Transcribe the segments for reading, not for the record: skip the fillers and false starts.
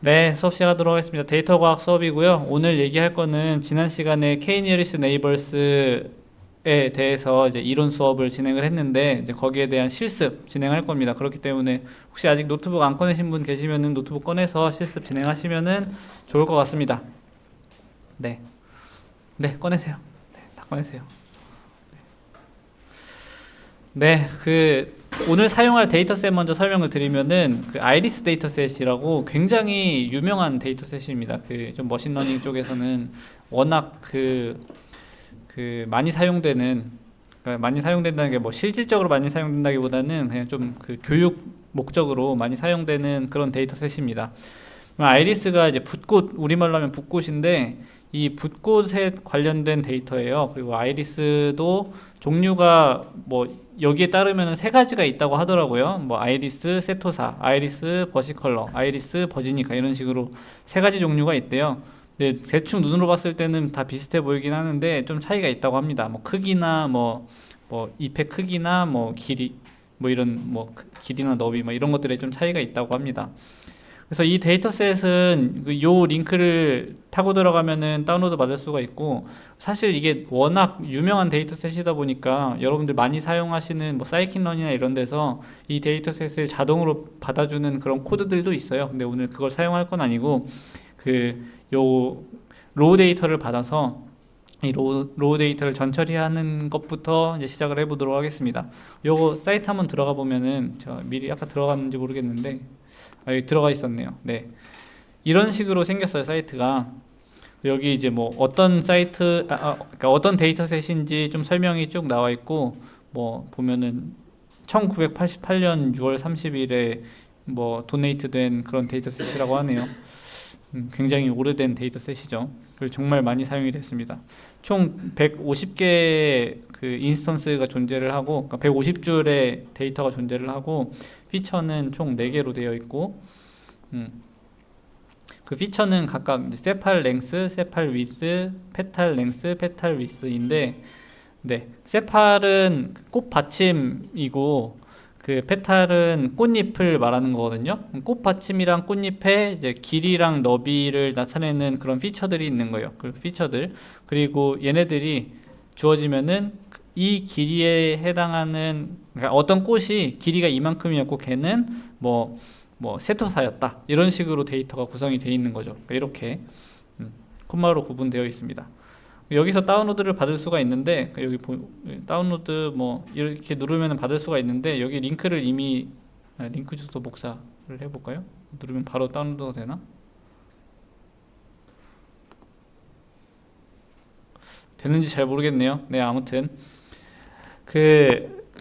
네, 수업 시작하도록 하겠습니다. 데이터 과학 수업이고요. 오늘 얘기할 거는 지난 시간에 K-nearest neighbors에 대해서 이제 이론 수업을 진행을 했는데 이제 거기에 대한 실습 진행할 겁니다. 그렇기 때문에 혹시 아직 노트북 안 꺼내신 분 계시면은 노트북 꺼내서 실습 진행하시면은 좋을 것 같습니다. 네, 네, 꺼내세요. 네, 다 꺼내세요. 네, 오늘 사용할 데이터셋 먼저 설명을 드리면은 그 아이리스 데이터셋이라고 굉장히 유명한 데이터셋입니다. 그 좀 머신러닝 쪽에서는 워낙 많이 사용되는, 그러니까 많이 사용된다는 게 뭐 실질적으로 많이 사용된다기보다는 그냥 좀 그 교육 목적으로 많이 사용되는 그런 데이터셋입니다. 아이리스가 이제 붓꽃, 우리말로 하면 붓꽃인데 이 붓꽃에 관련된 데이터예요. 그리고 아이리스도 종류가 뭐 여기에 따르면 세 가지가 있다고 하더라고요. 뭐 아이리스 세토사, 아이리스 버시컬러, 아이리스 버지니카 이런 식으로 세 가지 종류가 있대요. 근데 대충 눈으로 봤을 때는 다 비슷해 보이긴 하는데 좀 차이가 있다고 합니다. 뭐 크기나 뭐 잎의 크기나 뭐 길이 뭐 이런 뭐 길이나 너비 뭐 이런 것들에 좀 차이가 있다고 합니다. 그래서 이 데이터셋은 요 링크를 타고 들어가면은 다운로드 받을 수가 있고, 사실 이게 워낙 유명한 데이터셋이다 보니까 여러분들 많이 사용하시는 뭐 사이킨런이나 이런 데서 이 데이터셋을 자동으로 받아주는 그런 코드들도 있어요. 근데 오늘 그걸 사용할 건 아니고 요 로우 데이터를 받아서 이 로우 데이터를 전처리하는 것부터 이제 시작을 해보도록 하겠습니다. 요거 사이트 한번 들어가 보면은 저 미리 아까 들어갔는지 모르겠는데 여기 들어가 있었네요. 네, 이런 식으로 생겼어요 사이트가. 여기 이제 뭐 어떤 그러니까 어떤 데이터셋인지 좀 설명이 쭉 나와 있고, 뭐 보면은 1988년 6월 30일에 뭐 도네이트 된 그런 데이터셋이라고 하네요. 굉장히 오래된 데이터셋이죠. 그리고 정말 많이 사용이 됐습니다. 총 150개의 그 인스턴스가 존재를 하고, 그러니까 150줄의 데이터가 존재를 하고, 피처는 총 4개로 되어 있고, 그 피처는 각각 세팔 랭스, 세팔 위스, 페탈 랭스, 페탈 위스인데, 네, 세팔은 꽃 받침이고 그 페탈은 꽃잎을 말하는 거거든요. 꽃 받침이랑 꽃잎의 이제 길이랑 너비를 나타내는 그런 피처들이 있는 거예요. 그 피처들. 그리고 얘네들이 주어지면은 이 길이에 해당하는, 그러니까 어떤 꽃이 길이가 이만큼이었고 걔는 뭐 세토사였다, 이런 식으로 데이터가 구성이 되어 있는 거죠. 그러니까 이렇게 콤마로 구분되어 있습니다. 여기서 다운로드를 받을 수가 있는데, 여기 다운로드 뭐 이렇게 누르면 받을 수가 있는데, 여기 링크를 이미 링크 주소 복사를 해볼까요? 누르면 바로 다운로드가 되나? 되는지 잘 모르겠네요. 네, 아무튼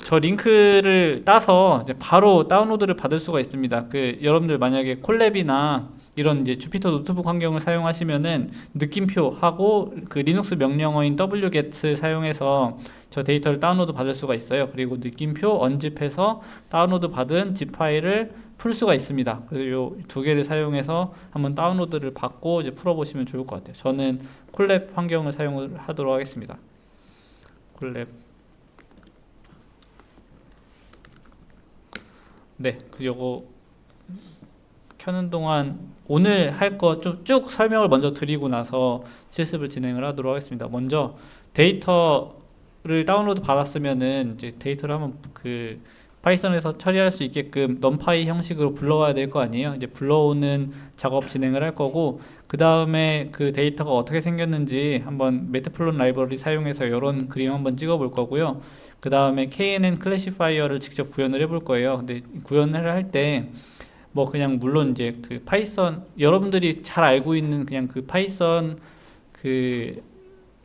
저 링크를 따서 이제 바로 다운로드를 받을 수가 있습니다. 여러분들 만약에 콜랩이나 이런 이제 주피터 노트북 환경을 사용하시면은 느낌표하고 그 리눅스 명령어인 wget을 사용해서 저 데이터를 다운로드 받을 수가 있어요. 그리고 느낌표 언집해서 다운로드 받은 zip 파일을 풀 수가 있습니다. 그래서 요 두 개를 사용해서 한번 다운로드를 받고 이제 풀어보시면 좋을 것 같아요. 저는 콜랩 환경을 사용을 하도록 하겠습니다. 콜랩. 네, 요거 켜는 동안 오늘 할 거 쭉 설명을 먼저 드리고 나서 실습을 진행을 하도록 하겠습니다. 먼저 데이터를 다운로드 받았으면은 이제 데이터를 한번 파이썬에서 처리할 수 있게끔 numpy 형식으로 불러와야 될 거 아니에요. 이제 불러오는 작업 진행을 할 거고, 그 다음에 그 데이터가 어떻게 생겼는지 한번 매트플롯 라이브러리 사용해서 이런 그림 한번 찍어 볼 거고요. 그 다음에 KNN 클래시파이어를 직접 구현을 해볼 거예요. 근데 구현을 할 때 뭐 그냥 물론 이제 그 파이썬 여러분들이 잘 알고 있는 그냥 그 파이썬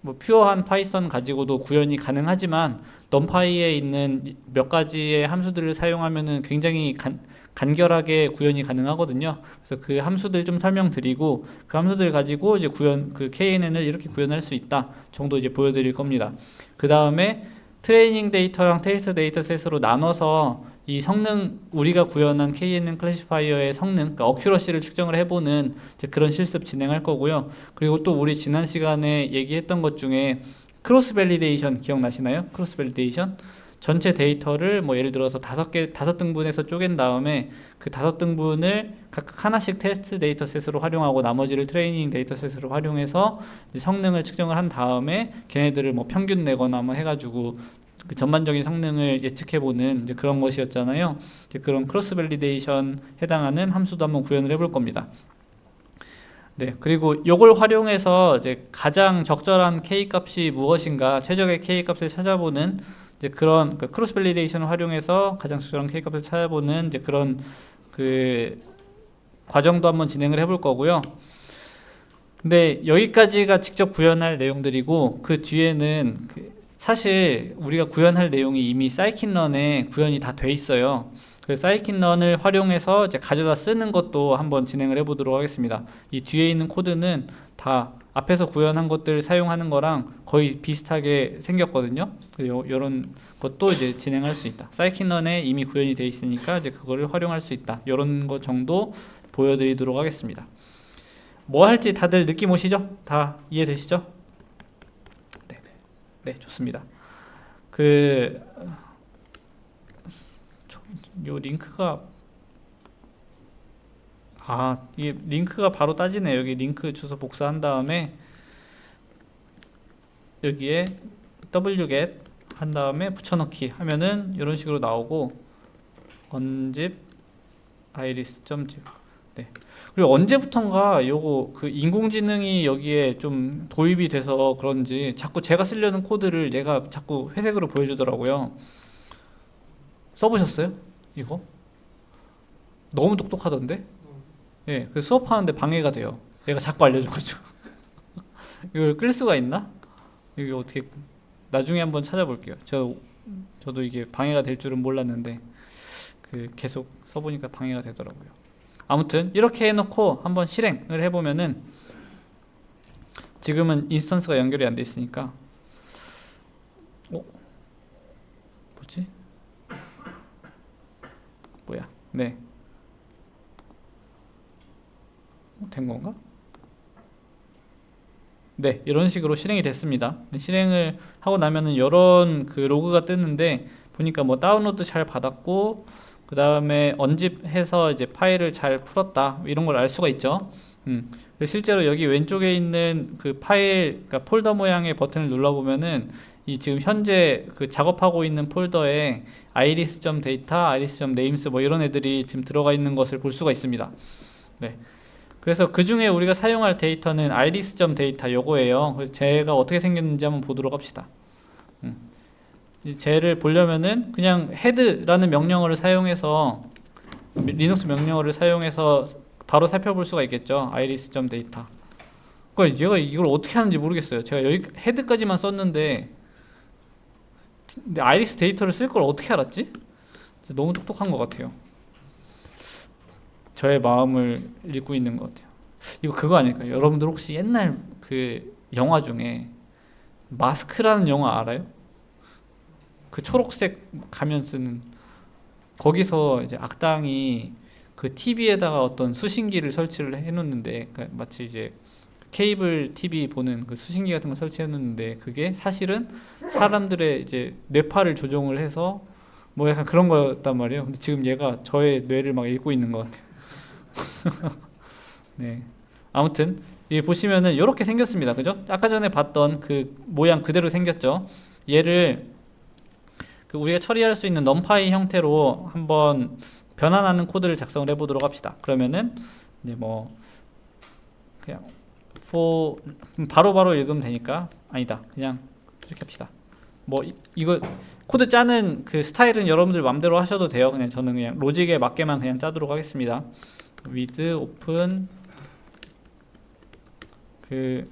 뭐 퓨어한 파이썬 가지고도 구현이 가능하지만, numpy에 있는 몇 가지의 함수들을 사용하면은 굉장히 간결하게 구현이 가능하거든요. 그래서 그 함수들 좀 설명드리고, 그 함수들 가지고 이제 KNN을 이렇게 구현할 수 있다 정도 이제 보여드릴 겁니다. 그 다음에 트레이닝 데이터랑 테스트 데이터셋으로 나눠서 이 성능, 우리가 구현한 KNN 클래시파이어의 성능, 그러니까 어큐러시를 측정을 해보는 그런 실습 진행할 거고요. 그리고 또 우리 지난 시간에 얘기했던 것 중에 크로스 밸리데이션 기억나시나요? 크로스 밸리데이션? 전체 데이터를 뭐 예를 들어서 5등분해서 쪼갠 다음에 그 5등분을 각각 하나씩 테스트 데이터셋으로 활용하고 나머지를 트레이닝 데이터셋으로 활용해서 이제 성능을 측정을 한 다음에 걔네들을 뭐 평균 내거나 뭐 해가지고 그 전반적인 성능을 예측해보는 이제 그런 것이었잖아요. 이제 그런 크로스 밸리데이션 해당하는 함수도 한번 구현을 해볼 겁니다. 네, 그리고 요걸 활용해서 이제 가장 적절한 K 값이 무엇인가, 최적의 K 값을 찾아보는 이제 그런 그 크로스 밸리데이션을 활용해서 가장 적절한 K 값을 찾아보는 이제 그런 그 과정도 한번 진행을 해볼 거고요. 근데 여기까지가 직접 구현할 내용들이고 그 뒤에는 사실 우리가 구현할 내용이 이미 사이킨런에 구현이 다 돼 있어요. 그 사이킨런을 활용해서 이제 가져다 쓰는 것도 한번 진행을 해보도록 하겠습니다. 이 뒤에 있는 코드는 다 앞에서 구현한 것들 사용하는 거랑 거의 비슷하게 생겼거든요. 이런 것도 이제 진행할 수 있다. 사이킨런에 이미 구현이 돼 있으니까 이제 그거를 활용할 수 있다. 이런 것 정도 보여드리도록 하겠습니다. 뭐 할지 다들 느낌 오시죠? 다 이해되시죠? 네, 네, 좋습니다. 요 링크가 이게 링크가 바로 따지네. 여기 링크 주소 복사한 다음에 여기에 wget 한 다음에 붙여넣기 하면은 이런 식으로 나오고 unzip iris.zip. 네. 그리고 언제부턴가 요거 그 인공지능이 여기에 좀 도입이 돼서 그런지 자꾸 제가 쓰려는 코드를 얘가 자꾸 회색으로 보여주더라고요. 써보셨어요? 이거? 너무 똑똑하던데? 예, 그 수업하는데 방해가 돼요. 얘가 자꾸 알려줘가지고. 이걸 끌 수가 있나? 이게 어떻게, 나중에 한번 찾아볼게요. 저도 이게 방해가 될 줄은 몰랐는데, 계속 써보니까 방해가 되더라고요. 아무튼, 이렇게 해놓고 한번 실행을 해보면은, 지금은 인스턴스가 연결이 안 돼 있으니까, 뭐지? 뭐야? 네. 된 건가? 네, 이런 식으로 실행이 됐습니다. 실행을 하고 나면은 이런 그 로그가 뜨는데 보니까 뭐 다운로드 잘 받았고 그 다음에 언집해서 이제 파일을 잘 풀었다 이런 걸 알 수가 있죠. 실제로 여기 왼쪽에 있는 그 파일, 그러니까 폴더 모양의 버튼을 눌러보면은 이 지금 현재 그 작업하고 있는 폴더에 iris.data, iris.names 뭐 이런 애들이 지금 들어가 있는 것을 볼 수가 있습니다. 네. 그래서 그 중에 우리가 사용할 데이터는 iris.data 요거예요. 그래서 쟤가 어떻게 생겼는지 한번 보도록 합시다. 쟤를 보려면은 그냥 head라는 명령어를 사용해서 리눅스 명령어를 사용해서 바로 살펴볼 수가 있겠죠. iris.data. 그러니까 얘가 이걸 어떻게 하는지 모르겠어요. 제가 여기 헤드까지만 썼는데 근데 아이리스 데이터를 쓸 걸 어떻게 알았지? 너무 똑똑한 것 같아요. 저의 마음을 읽고 있는 것 같아요. 이거 그거 아닐까요? 여러분들 혹시 옛날 그 영화 중에 마스크라는 영화 알아요? 그 초록색 가면 쓰는 거기서 이제 악당이 그 TV에다가 어떤 수신기를 설치를 해놓는데 그러니까 마치 이제 케이블 TV 보는 그 수신기 같은 거 설치해놓는데 그게 사실은 사람들의 이제 뇌파를 조종을 해서 뭐 약간 그런 거였단 말이에요. 근데 지금 얘가 저의 뇌를 막 읽고 있는 것 같아요. 네. 아무튼 이 보시면은 이렇게 생겼습니다. 그죠? 아까 전에 봤던 그 모양 그대로 생겼죠. 얘를 그 우리가 처리할 수 있는 numpy 형태로 한번 변환하는 코드를 작성을 해보도록 합시다. 그러면은 이제 뭐 그냥 for 바로바로 읽으면 되니까 아니다. 그냥 이렇게 합시다. 뭐 이거 코드 짜는 그 스타일은 여러분들 마음대로 하셔도 돼요. 그냥 저는 그냥 로직에 맞게만 그냥 짜도록 하겠습니다. with open 그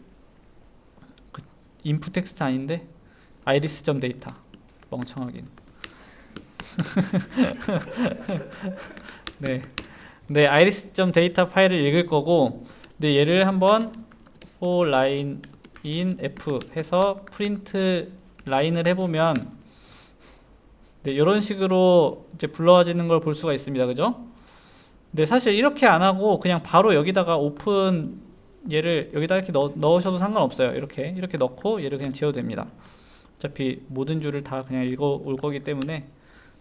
input 텍스트 아닌데 iris.data 멍청하긴. 네, iris.data 파일을 읽을 거고, 근데 얘를 한번 for line in f 해서 print 라인을 해보면, 네, 이런 식으로 이제 불러지는 걸 볼 수가 있습니다, 그죠? 근데 사실 이렇게 안 하고 그냥 바로 여기다가 open 얘를 여기다 이렇게 넣으셔도 상관없어요. 이렇게 넣고 얘를 그냥 지워도 됩니다. 어차피 모든 줄을 다 그냥 읽어 올 거기 때문에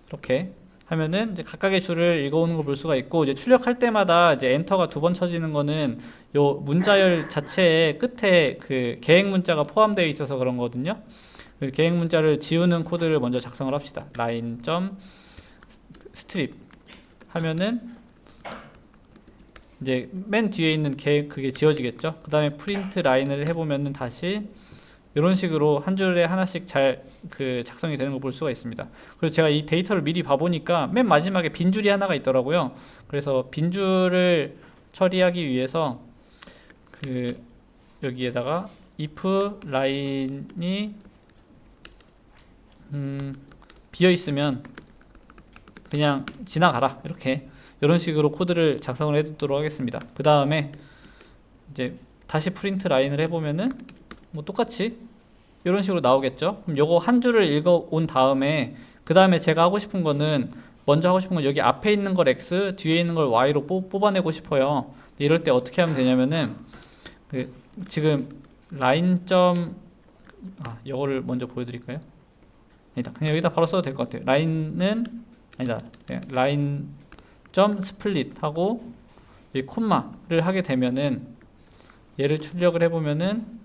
이렇게 하면은 이제 각각의 줄을 읽어오는 걸 볼 수가 있고, 이제 출력할 때마다 이제 엔터가 2번 쳐지는 거는 요 문자열 자체의 끝에 그 계획 문자가 포함되어 있어서 그런 거거든요. 그 계획 문자를 지우는 코드를 먼저 작성을 합시다. line.strip 하면은 이제 맨 뒤에 있는 계획 그게 지워지겠죠. 그 다음에 프린트 라인을 해보면은 다시 이런 식으로 한 줄에 하나씩 잘 그 작성이 되는 걸 볼 수가 있습니다. 그래서 제가 이 데이터를 미리 봐보니까 맨 마지막에 빈 줄이 하나가 있더라고요. 그래서 빈 줄을 처리하기 위해서 그 여기에다가 if 라인이 비어 있으면 그냥 지나가라, 이렇게 이런 식으로 코드를 작성을 해두도록 하겠습니다. 그 다음에 이제 다시 프린트 라인을 해보면은 뭐 똑같이 이런 식으로 나오겠죠. 그럼 요거 한 줄을 읽어 온 다음에 그 다음에 제가 하고 싶은 거는, 먼저 하고 싶은 건 여기 앞에 있는 걸 X, 뒤에 있는 걸 Y로 뽑아내고 싶어요. 이럴 때 어떻게 하면 되냐면은 그 지금 이거를 먼저 보여드릴까요? 아니다, 그냥 여기다 바로 써도 될 것 같아요. 라인은 아니다, 그냥 라인 점 스플릿 하고 이 콤마를 하게 되면은 얘를 출력을 해보면은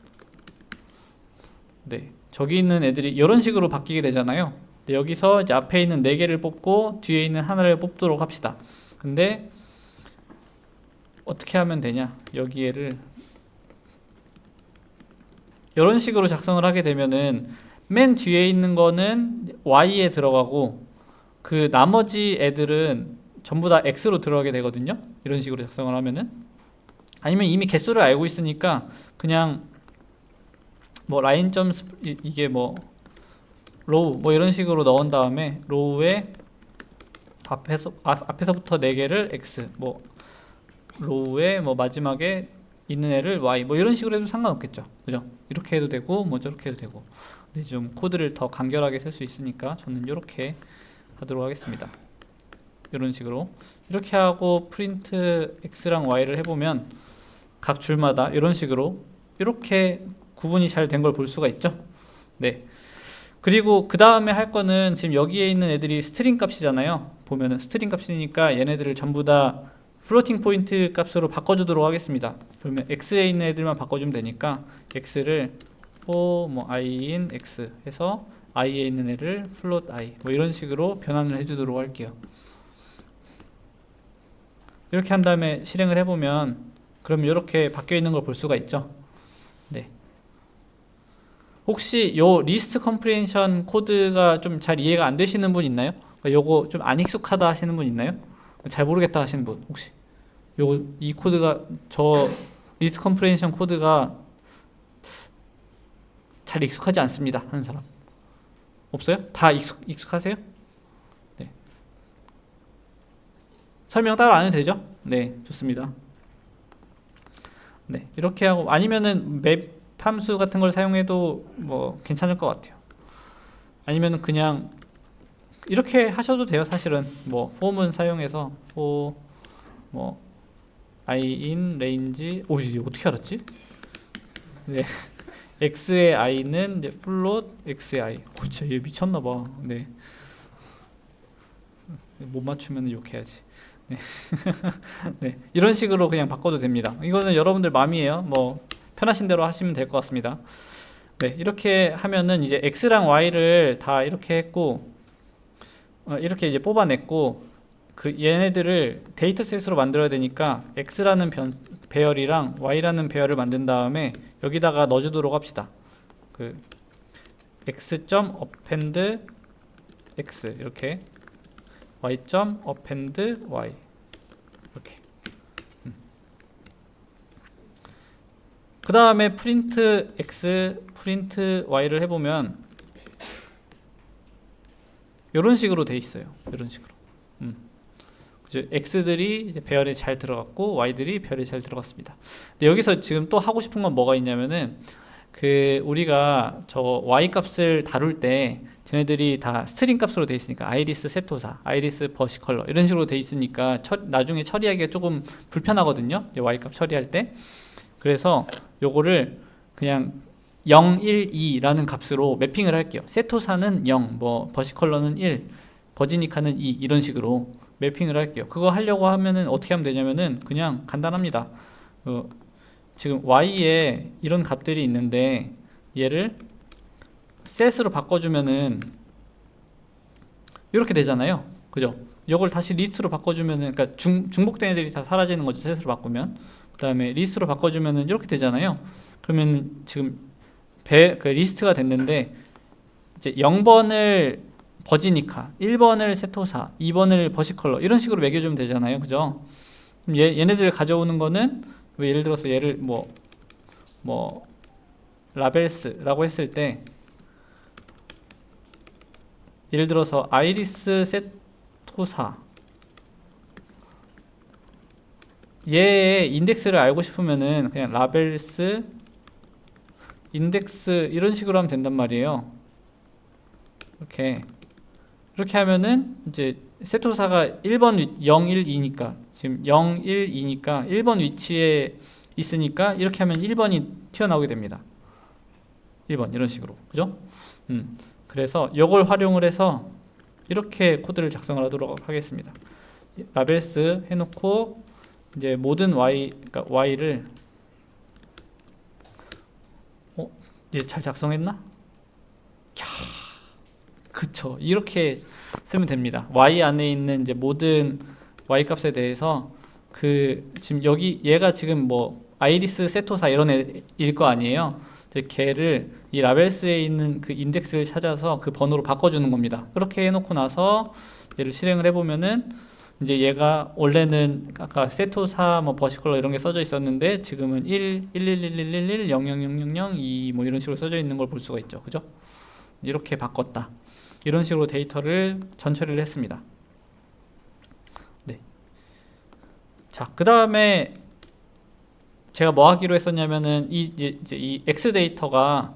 네, 저기 있는 애들이 이런 식으로 바뀌게 되잖아요. 근데 여기서 이제 앞에 있는 4개를 뽑고 뒤에 있는 하나를 뽑도록 합시다. 근데 어떻게 하면 되냐, 여기에를 이런 식으로 작성을 하게 되면은 맨 뒤에 있는 거는 Y에 들어가고 그 나머지 애들은 전부 다 X로 들어가게 되거든요. 이런 식으로 작성을 하면은. 아니면 이미 개수를 알고 있으니까 그냥 뭐 라인 점 이게 뭐 로우 뭐 이런 식으로 넣은 다음에 로우에 앞에서부터 4개를 X, 뭐 로우에 뭐 마지막에 있는 애를 Y, 뭐 이런 식으로 해도 상관없겠죠. 그죠? 이렇게 해도 되고 뭐 저렇게 해도 되고. 근데 좀 코드를 더 간결하게 쓸 수 있으니까 저는 이렇게 하도록 하겠습니다. 이런 식으로 이렇게 하고 프린트 X랑 Y를 해보면 각 줄마다 이런 식으로 이렇게 구분이 잘 된 걸 볼 수가 있죠. 네. 그리고 그 다음에 할 거는 지금 여기에 있는 애들이 스트링 값이잖아요. 보면은 스트링 값이니까 얘네들을 전부 다 플로팅 포인트 값으로 바꿔주도록 하겠습니다. 그러면 X에 있는 애들만 바꿔주면 되니까 X를 뭐 i인 X 해서 I에 있는 애를 float I, 뭐 이런 식으로 변환을 해주도록 할게요. 이렇게 한 다음에 실행을 해보면 그럼 이렇게 바뀌어 있는 걸 볼 수가 있죠. 네. 혹시 요 리스트 컴프레hen션 코드가 좀 잘 이해가 안 되시는 분 있나요? 요거 좀 안 익숙하다 하시는 분 있나요? 잘 모르겠다 하시는 분 혹시? 이 코드가, 저 리스트 컴프레hen션 코드가 잘 익숙하지 않습니다 하는 사람 없어요? 다 익숙하세요? 네. 설명 따로 안 해도 되죠? 네, 좋습니다. 네, 이렇게 하고, 아니면은 맵 함수 같은 걸 사용해도 뭐 괜찮을 것 같아요. 아니면은 그냥 이렇게 하셔도 돼요. 사실은 뭐 폼은 사용해서 뭐 iin range, 이게 어떻게 알았지? 네. x의 i는 이제 float x의 i. 진짜 얘 미쳤나봐. 네. 못 맞추면 욕해야지. 네. 네. 이런 식으로 그냥 바꿔도 됩니다. 이거는 여러분들 마음이에요. 뭐 편하신 대로 하시면 될 것 같습니다. 네, 이렇게 하면은 이제 x랑 y를 다 이렇게 했고, 이렇게 이제 뽑아냈고, 그 얘네들을 데이터셋으로 만들어야 되니까 x라는 배열이랑 y라는 배열을 만든 다음에 여기다가 넣어주도록 합시다. 그 x.append x 이렇게, y.append y 이렇게. 그 다음에 프린트 x, 프린트 y를 해보면 이런 식으로 돼 있어요. 이런 식으로. 그죠? x들이 이제 배열에 잘 들어갔고 y들이 배열에 잘 들어갔습니다. 근데 여기서 지금 또 하고 싶은 건 뭐가 있냐면은, 그 우리가 저 y 값을 다룰 때 쟤네들이 다 스트링 값으로 돼 있으니까 아이리스 세토사, 아이리스 버시컬러 이런 식으로 돼 있으니까 나중에 처리하기가 조금 불편하거든요. y 값 처리할 때. 그래서 요거를 그냥 0, 1, 2라는 값으로 매핑을 할게요. 세토사는 0, 뭐 버시컬러는 1, 버지니카는 2 이런 식으로 매핑을 할게요. 그거 하려고 하면은 어떻게 하면 되냐면은 그냥 간단합니다. 지금 y에 이런 값들이 있는데 얘를 set으로 바꿔주면은 이렇게 되잖아요. 그죠? 이걸 다시 리스트로 바꿔주면은, 그러니까 중복된 애들이 다 사라지는 거죠. set으로 바꾸면. 그 다음에 리스트로 바꿔주면은 이렇게 되잖아요. 그러면 지금 그 리스트가 됐는데 이제 0번을 버지니카, 1번을 세토사, 2번을 버시컬러 이런 식으로 매겨주면 되잖아요. 그죠? 그럼 얘네들 가져오는 거는 예를 들어서 얘를 뭐 라벨스라고 했을 때 예를 들어서 아이리스 세토사 얘의 인덱스를 알고 싶으면은 그냥 라벨스 인덱스 이런 식으로 하면 된단 말이에요. 이렇게 하면은 이제 세토사가 1번 0, 1, 2니까 지금 0, 1, 2니까 1번 위치에 있으니까 이렇게 하면 1번이 튀어나오게 됩니다. 1번 이런 식으로. 그죠? 그래서 이걸 활용을 해서 이렇게 코드를 작성을 하도록 하겠습니다. 라벨스 해놓고 이제 모든 y, 그러니까 y를 얘 잘 작성했나? 그쵸. 이렇게 쓰면 됩니다. y 안에 있는 이제 모든 y 값에 대해서 지금 여기 얘가 지금 뭐 아이리스 세토사 이런 애일 거 아니에요. 걔를 이 라벨스에 있는 그 인덱스를 찾아서 그 번호로 바꿔주는 겁니다. 그렇게 해놓고 나서 얘를 실행을 해보면은 이제 얘가 원래는 아까 세토사 뭐 버시컬러 이런 게 써져 있었는데 지금은 1, 1, 1, 1, 1, 1, 1, 0, 0, 0, 0, 0, 2 뭐 이런 식으로 써져 있는 걸 볼 수가 있죠. 그죠? 이렇게 바꿨다. 이런 식으로 데이터를 전처리를 했습니다. 네. 자, 그 다음에 제가 뭐 하기로 했었냐면은 이제 이 X 데이터가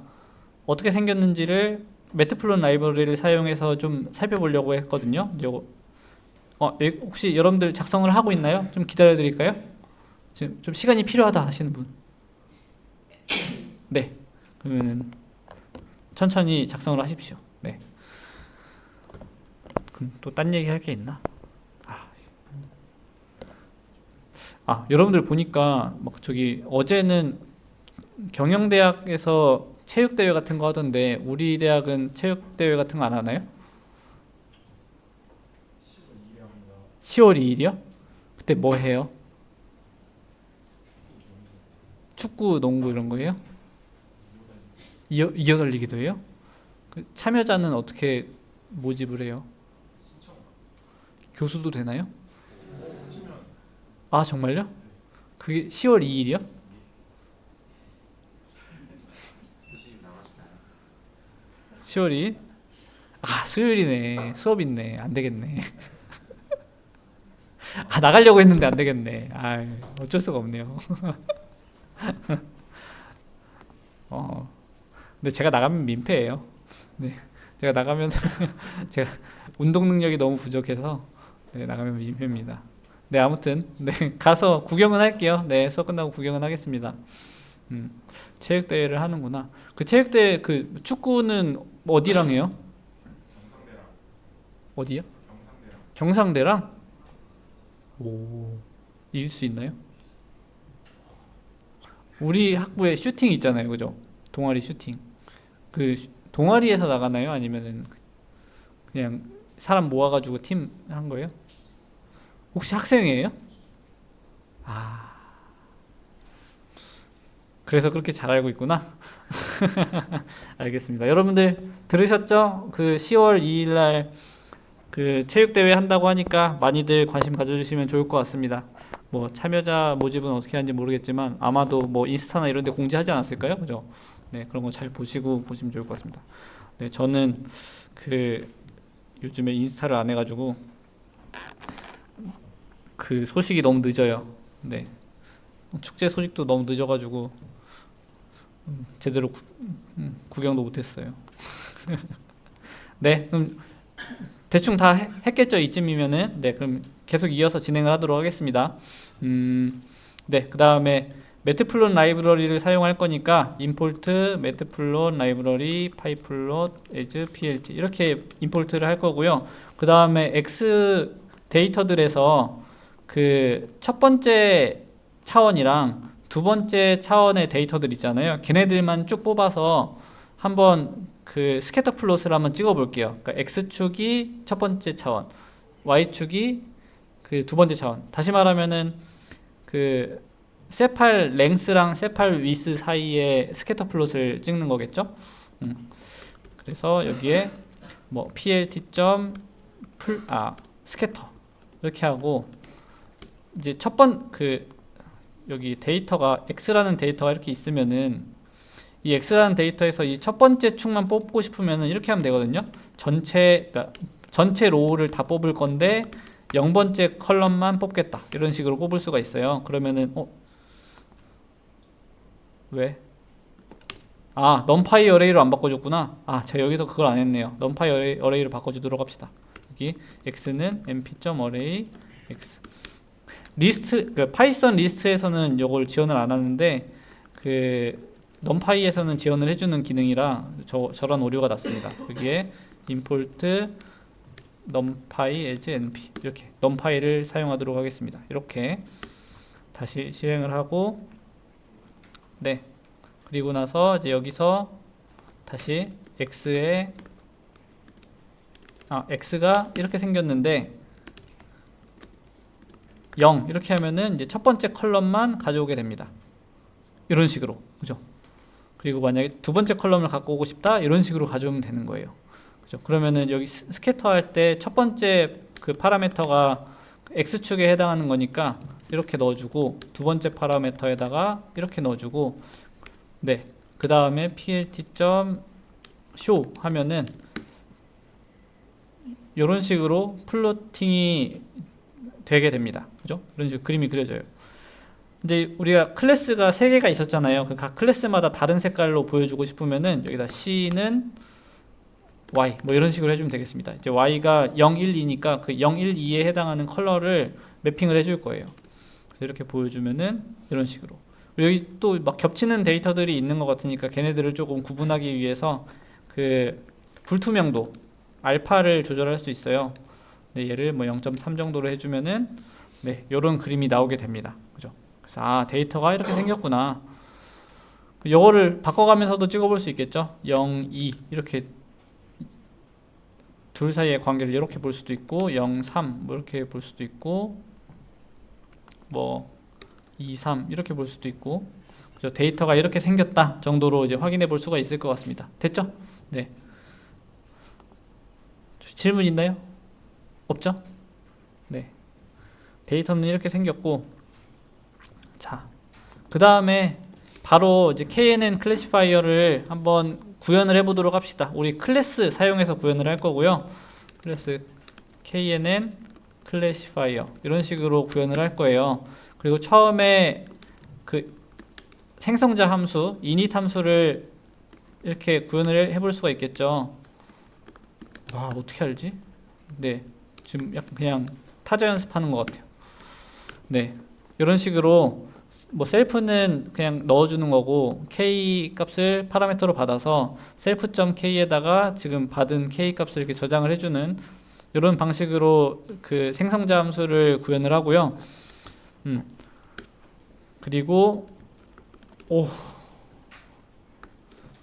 어떻게 생겼는지를 매트플롯 라이브러리를 사용해서 좀 살펴보려고 했거든요. 혹시 여러분들 작성을 하고 있나요? 좀 기다려 드릴까요? 지금 좀 시간이 필요하다 하시는 분. 네. 그러면 천천히 작성을 하십시오. 네. 그럼 또 딴 얘기 할 게 있나? 여러분들 보니까 막 저기 어제는 경영대학에서 체육대회 같은 거 하던데 우리 대학은 체육대회 같은 거 안 하나요? 10월 2일이요? 그때 뭐 해요? 축구, 농구 이런 거 해요? 이어달리기도 해요? 참여자는 어떻게 모집을 해요? 교수도 되나요? 아, 정말요? 그게 10월 2일이요? 교수님 나가시나요? 10월 2일? 수요일이네. 수업 있네. 안 되겠네. 나가려고 했는데 안 되겠네. 어쩔 수가 없네요. 근데 제가 나가면 민폐예요. 네. 제가 나가면 제가 운동 능력이 너무 부족해서 나가면 민폐입니다. 네, 아무튼 가서 구경은 할게요. 네, 수업 끝나고 구경은 하겠습니다. 체육대회를 하는구나. 그 체육대회 그 축구는 어디랑 해요? 경상대랑. 어디요? 경상대랑. 경상대랑? 오, 이길 수 있나요? 우리 학부에 슈팅 있잖아요, 그죠? 동아리 슈팅. 동아리에서 나가나요? 아니면은 그냥 사람 모아가지고 팀 한 거예요? 혹시 학생이에요? 그래서 그렇게 잘 알고 있구나. 알겠습니다. 여러분들 들으셨죠? 10월 2일 날 체육대회 한다고 하니까 많이들 관심 가져주시면 좋을 것 같습니다. 뭐 참여자 모집은 어떻게 하는지 모르겠지만 아마도 뭐 인스타나 이런 데 공지하지 않았을까요? 그죠? 네, 그런 거 잘 보시고 보시면 좋을 것 같습니다. 네, 저는 요즘에 인스타를 안 해가지고 소식이 너무 늦어요. 네, 축제 소식도 너무 늦어가지고 제대로 구경도 못했어요. 네, 그럼 대충 다 했겠죠, 이쯤이면은. 네, 그럼 계속 이어서 진행을 하도록 하겠습니다. 네, 그 다음에 매트플롯 라이브러리를 사용할 거니까 임포트 매트플롯 라이브러리 파이플롯 as plt 이렇게 임포트를 할 거고요. 그 다음에 x 데이터들에서 그 첫 번째 차원이랑 두 번째 차원의 데이터들 있잖아요. 걔네들만 쭉 뽑아서 한번 그 스캐터 플롯을 한번 찍어 볼게요. 그러니까 x축이 첫 번째 차원, y축이 그 두 번째 차원. 다시 말하면은 그 셋팔 랭스랑 셋팔 위스 사이에 스캐터 플롯을 찍는 거겠죠. 그래서 여기에 뭐 scatter 이렇게 하고 이제 여기 데이터가 x라는 데이터가 이렇게 있으면은 이 x라는 데이터에서 이 첫 번째 축만 뽑고 싶으면은 이렇게 하면 되거든요. 그러니까 전체 로우를 다 뽑을 건데 0번째 컬럼만 뽑겠다 이런 식으로 뽑을 수가 있어요. 그러면은 왜? numpy 어레이로 안 바꿔줬구나. 제가 여기서 그걸 안 했네요. numpy 어레이로 바꿔주도록 합시다. 여기 x는 mp.array x 리스트, 그 파이썬 리스트에서는 이걸 지원을 안 하는데 그 numpy에서는 지원을 해주는 기능이라 저런 오류가 났습니다. 여기에 import numpy as np 이렇게 numpy를 사용하도록 하겠습니다. 이렇게 다시 실행을 하고 네, 그리고 나서 이제 여기서 다시 x가 이렇게 생겼는데 0 이렇게 하면은 이제 첫 번째 컬럼만 가져오게 됩니다. 이런 식으로, 그죠? 그리고 만약에 두 번째 컬럼을 갖고 오고 싶다 이런 식으로 가져오면 되는 거예요. 그죠? 그러면은 여기 스캐터 할 때 첫 번째 그 파라미터가 x축에 해당하는 거니까 이렇게 넣어주고 두 번째 파라미터에다가 이렇게 넣어주고 네, 그 다음에 plt.show 하면은 이런 식으로 플로팅이 되게 됩니다. 그죠? 이런 식으로 그림이 그려져요. 이제 우리가 클래스가 3개가 있었잖아요. 그 각 클래스마다 다른 색깔로 보여주고 싶으면은 여기다 c는 y 뭐 이런 식으로 해주면 되겠습니다. 이제 y가 0, 1, 2니까 그 0, 1, 2에 해당하는 컬러를 매핑을 해줄 거예요. 그래서 이렇게 보여주면은 이런 식으로. 여기 또 막 겹치는 데이터들이 있는 것 같으니까 걔네들을 조금 구분하기 위해서 그 불투명도 알파를 조절할 수 있어요. 네, 얘를 뭐 0.3 정도로 해주면은 네, 요런 그림이 나오게 됩니다. 그죠? 그래서 데이터가 이렇게 생겼구나. 요거를 바꿔가면서도 찍어볼 수 있겠죠? 0, 2 이렇게 둘 사이의 관계를 이렇게 볼 수도 있고 0, 3 뭐 이렇게 볼 수도 있고 뭐 2, 3 이렇게 볼 수도 있고 그죠? 데이터가 이렇게 생겼다 정도로 이제 확인해 볼 수가 있을 것 같습니다. 됐죠? 네. 질문 있나요? 없죠? 네. 데이터는 이렇게 생겼고 자, 그 다음에 바로 이제 KNN 클래시파이어를 한번 구현을 해보도록 합시다. 우리 클래스 사용해서 구현을 할 거고요. 클래스 KNN 클래시파이어 이런 식으로 구현을 할 거예요. 그리고 처음에 그 생성자 함수 init 함수를 이렇게 구현을 해볼 수가 있겠죠. 어떻게 알지? 네, 지금 약간 그냥 타자 연습하는 것 같아요. 네, 이런 식으로 뭐 셀프는 그냥 넣어주는 거고 k 값을 파라미터로 받아서 self.k에다가 지금 받은 k 값을 이렇게 저장을 해주는 이런 방식으로 그 생성자 함수를 구현을 하고요. 그리고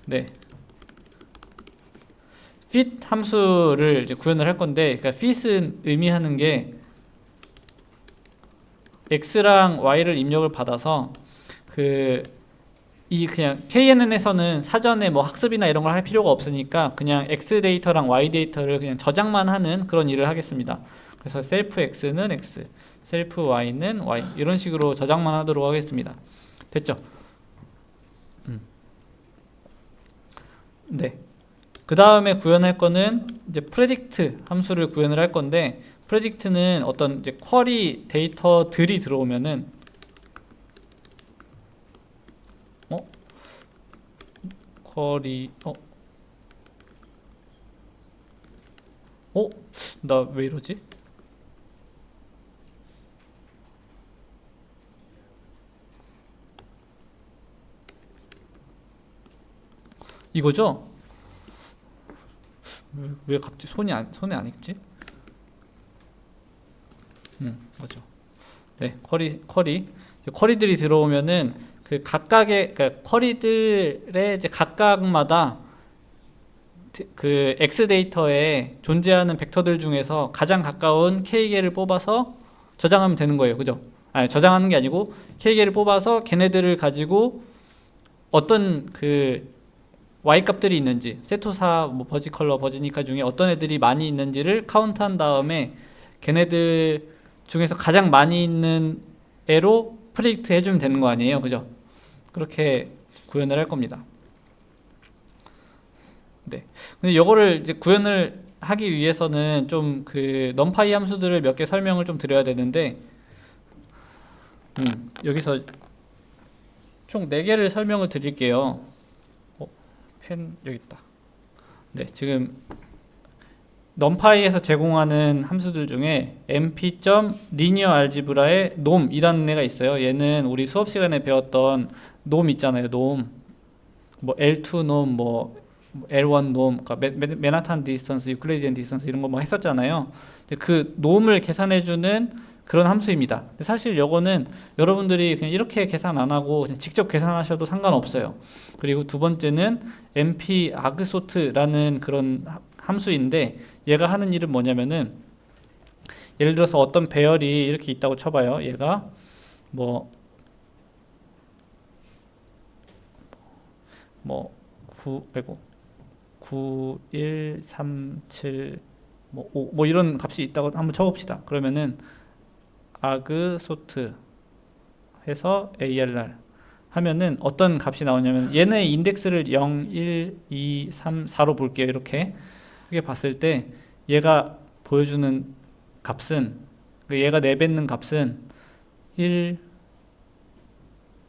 네, fit 함수를 이제 구현을 할 건데, 그러니까 fit은 의미하는 게 x랑 y를 입력을 받아서 그냥 KNN에서는 사전에 뭐 학습이나 이런 걸 할 필요가 없으니까 그냥 x 데이터랑 y 데이터를 그냥 저장만 하는 그런 일을 하겠습니다. 그래서 self x는 x, self y는 y 이런 식으로 저장만 하도록 하겠습니다. 됐죠? 네. 그 다음에 구현할 거는 이제 predict 함수를 구현을 할 건데, predict는 어떤 이제 쿼리 데이터들이 들어오면은 나 왜 이러지? 이거죠? 왜 갑자기 손에 안 익지? 맞죠. 네, 쿼리들이 들어오면은 그 각각의 그러니까 쿼리들의 이제 각각마다 그 X 데이터에 존재하는 벡터들 중에서 가장 가까운 K개를 뽑아서 저장하면 되는 거예요. 그죠? 아니, 저장하는 게 아니고 K개를 뽑아서 걔네들을 가지고 어떤 그 Y 값들이 있는지 세토사, 뭐 버지컬러, 버지니카 중에 어떤 애들이 많이 있는지를 카운트한 다음에 걔네들 중에서 가장 많이 있는 애로 프리딕트 해주면 되는 거 아니에요. 그죠? 그렇게 구현을 할 겁니다. 네. 근데 이거를 이제 구현을 하기 위해서는 좀 그 numPy 함수들을 몇 개 설명을 좀 드려야 되는데, 여기서 총 4개를 설명을 드릴게요. 펜 여기 있다. 네, 지금 numpy에서 제공하는 함수들 중에 np.linearalgebra의 nom이라는 애가 있어요. 얘는 우리 수업 시간에 배웠던 nom 있잖아요. nom. 뭐 L2 nom, 뭐 L1 nom, 그러니까 맨하탄 디스턴스, 유클리디안 디스턴스 이런 거 뭐 했었잖아요. 그 nom을 계산해주는 그런 함수입니다. 근데 사실 요거는 여러분들이 그냥 이렇게 계산 안 하고 그냥 직접 계산하셔도 상관없어요. 그리고 두 번째는 np argsort라는 그런 함수인데 얘가 하는 일은 뭐냐면은 예를 들어서 어떤 배열이 이렇게 있다고 쳐봐요. 얘가 뭐 9, 1, 3, 7, 5, 뭐 이런 값이 있다고 한번 쳐봅시다. 그러면은 argsort 해서 arr 하면은 어떤 값이 나오냐면 얘네 인덱스를 0, 1, 2, 3, 4로 볼게요. 이렇게 봤을 때 얘가 보여주는 값은 얘가 내뱉는 값은 1,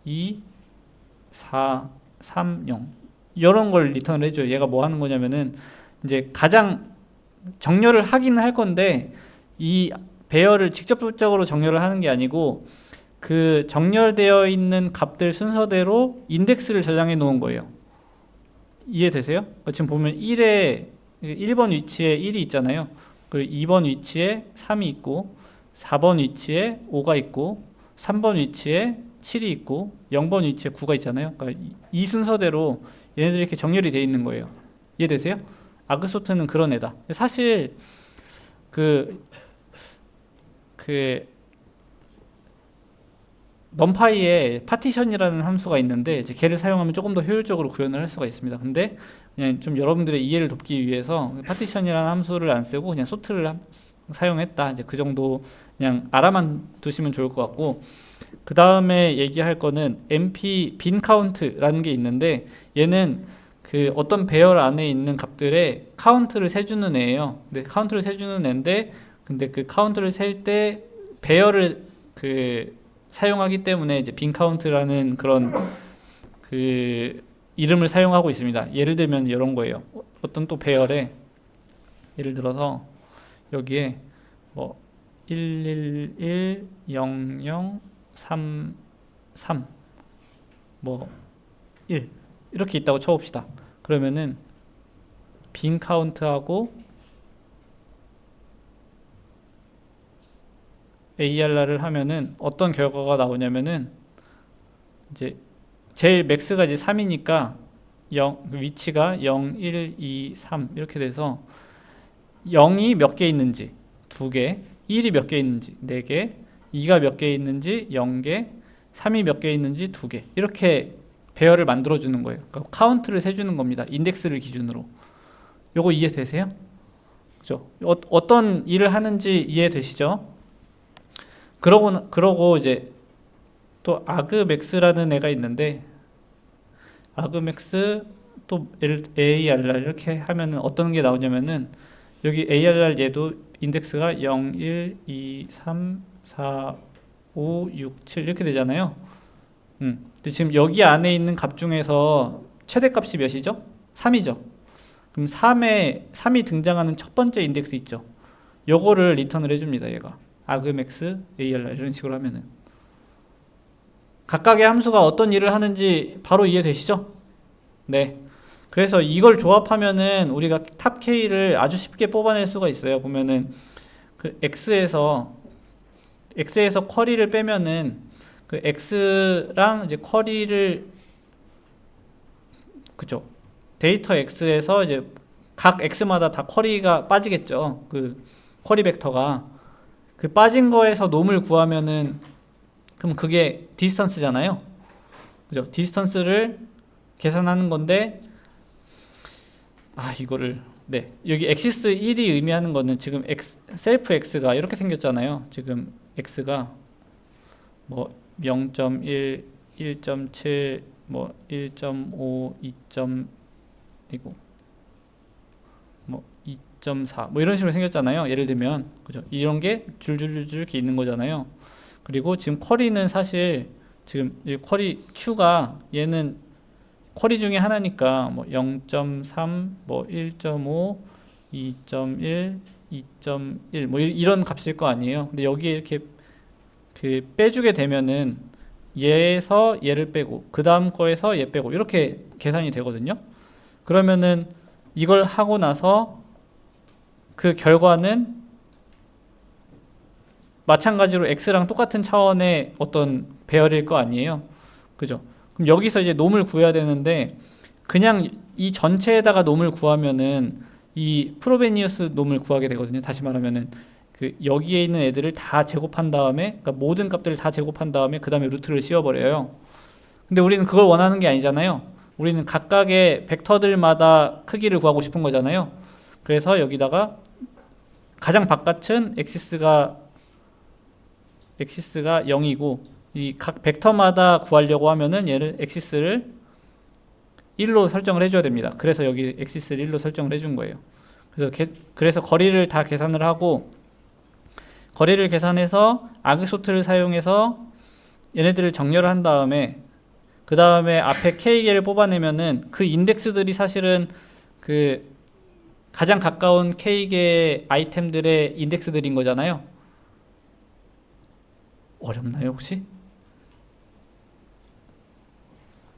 2, 4, 3, 0 이런 걸 리턴을 해줘요. 얘가 뭐 하는 거냐면은 이제 가장 정렬을 하긴 할 건데 이 배열을 직접적으로 정렬을 하는 게 아니고 그 정렬되어 있는 값들 순서대로 인덱스를 저장해 놓은 거예요. 이해되세요? 지금 보면 1번 위치에 1이 있잖아요. 그리고 2번 위치에 3이 있고 4번 위치에 5가 있고 3번 위치에 7이 있고 0번 위치에 9가 있잖아요. 그러니까 이 순서대로 얘네들이 이렇게 정렬이 되어 있는 거예요. 이해되세요? 아그소트는 그런 애다. 사실 numpy에 파티션이라는 함수가 있는데 이제 걔를 사용하면 조금 더 효율적으로 구현을 할 수가 있습니다. 근데 그냥 좀 여러분들의 이해를 돕기 위해서 파티션이라는 함수를 안 쓰고 그냥 sort를 사용했다. 이제 그 정도 그냥 알아만 두시면 좋을 것 같고, 그 다음에 얘기할 거는 np bin count라는 게 있는데 얘는 그 어떤 배열 안에 있는 값들의 카운트를 세주는 애예요. 근데 카운트를 세주는 애인데 근데 그 카운트를 셀 때 배열을 사용하기 때문에 이제 bin count라는 그런 그 이름을 사용하고 있습니다. 예를 들면 이런 거예요. 어떤 또 배열에 예를 들어서 여기에 뭐 111, 00, 33, 뭐 1 이렇게 있다고 쳐봅시다. 그러면은 bin count하고 ARR을 하면은 어떤 결과가 나오냐면은 이제 제일 맥스가 이제 3이니까 위치가 0, 1, 2, 3 이렇게 돼서 0이 몇 개 있는지 2개, 1이 몇 개 있는지 4개, 2가 몇 개 있는지 0개, 3이 몇 개 있는지 2개 이렇게 배열을 만들어 주는 거예요. 그러니까 카운트를 세주는 겁니다. 인덱스를 기준으로. 요거 이해되세요? 그죠? 어떤 일을 하는지 이해되시죠? 그러고 이제 또 argmax라는 애가 있는데 argmax 또 ARR 이렇게 하면은 어떤 게 나오냐면은 여기 ARR 얘도 인덱스가 0, 1, 2, 3, 4, 5, 6, 7 이렇게 되잖아요. 근데 지금 여기 안에 있는 값 중에서 최대값이 몇이죠? 3이죠. 그럼 3이 등장하는 첫 번째 인덱스 있죠. 요거를 리턴을 해줍니다. 얘가 argmax, ARR 이런 식으로 하면은 각각의 함수가 어떤 일을 하는지 바로 이해되시죠? 네. 그래서 이걸 조합하면은 우리가 탑 K를 아주 쉽게 뽑아낼 수가 있어요. 보면은 그 X에서 쿼리를 빼면은 그 X랑 이제 쿼리를 그죠? 데이터 X에서 이제 각 X마다 다 쿼리가 빠지겠죠. 그 쿼리 벡터가 그 빠진 거에서 놈을 구하면은 그럼 그게 디스턴스잖아요. 그죠? 디스턴스를 계산하는 건데 이거를 여기 엑시스 1이 의미하는 거는 지금 셀프 X가 이렇게 생겼잖아요. 지금 X가 뭐 0.1, 1.7, 뭐 1.5, 2.이고 뭐 2.4 뭐 이런 식으로 생겼잖아요. 예를 들면 그죠? 이런 게 줄줄줄줄 이렇게 있는 거잖아요. 그리고 지금 쿼리는 사실 지금 이 쿼리 Q가 얘는 쿼리 중에 하나니까 뭐 0.3, 뭐 1.5, 2.1, 2.1 뭐 이런 값일 거 아니에요. 근데 여기에 이렇게 그 빼주게 되면은 얘에서 얘를 빼고 그 다음 거에서 얘 빼고 이렇게 계산이 되거든요. 그러면은 이걸 하고 나서 그 결과는 마찬가지로 x랑 똑같은 차원의 어떤 배열일 거 아니에요. 그죠? 그럼 여기서 이제 놈을 구해야 되는데 그냥 이 전체에다가 놈을 구하면은 이 프로베니우스 놈을 구하게 되거든요. 다시 말하면은 그 여기에 있는 애들을 다 제곱한 다음에 그러니까 모든 값들을 다 제곱한 다음에 그 다음에 루트를 씌워버려요. 근데 우리는 그걸 원하는 게 아니잖아요. 우리는 각각의 벡터들마다 크기를 구하고 싶은 거잖아요. 그래서 여기다가 가장 바깥은 엑시스가 0이고 이 각 벡터마다 구하려고 하면은 얘를 엑시스를 1로 설정을 해줘야 됩니다. 그래서 여기 엑시스를 1로 설정을 해준 거예요. 그래서 거리를 다 계산을 하고 거리를 계산해서 아그소트를 사용해서 얘네들을 정렬을 한 다음에 그 다음에 앞에 K개를 뽑아내면은 그 인덱스들이 사실은 그 가장 가까운 K개 아이템들의 인덱스들인 거잖아요. 어렵나요 혹시?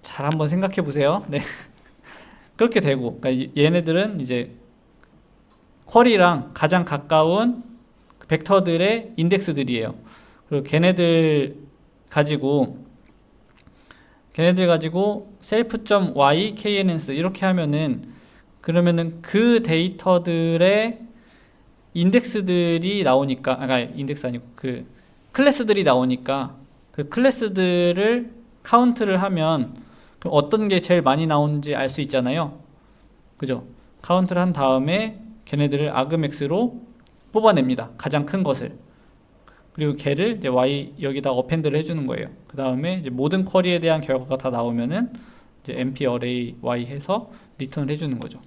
잘 한번 생각해 보세요. 네. 그렇게 되고 그러니까 얘네들은 이제 쿼리랑 가장 가까운 벡터들의 인덱스들이에요. 그리고 걔네들 가지고 self.y knns 이렇게 하면은 그러면은 그 데이터들의 인덱스들이 나오니까 인덱스 아니고 그 클래스들이 나오니까 그 클래스들을 카운트를 하면 그럼 어떤 게 제일 많이 나오는지 알 수 있잖아요. 그죠? 카운트를 한 다음에 걔네들을 argmax로 뽑아냅니다. 가장 큰 것을. 그리고 걔를 이제 y 여기다 어펜드를 해주는 거예요. 그 다음에 이제 모든 쿼리에 대한 결과가 다 나오면은 이제 np array y 해서 리턴을 해주는 거죠.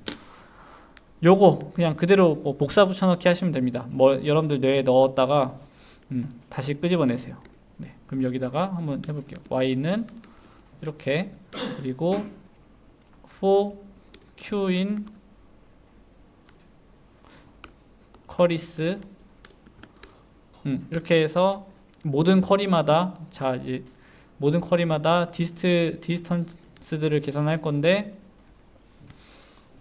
요거 그냥 그대로 뭐 복사 붙여넣기 하시면 됩니다. 뭐 여러분들 뇌에 넣었다가 다시 끄집어내세요. 네, 그럼 여기다가 한번 해볼게요. y는 이렇게 그리고 for q in 쿼리스 이렇게 해서 모든 쿼리마다 이제 모든 쿼리마다 디스턴스들을 계산할 건데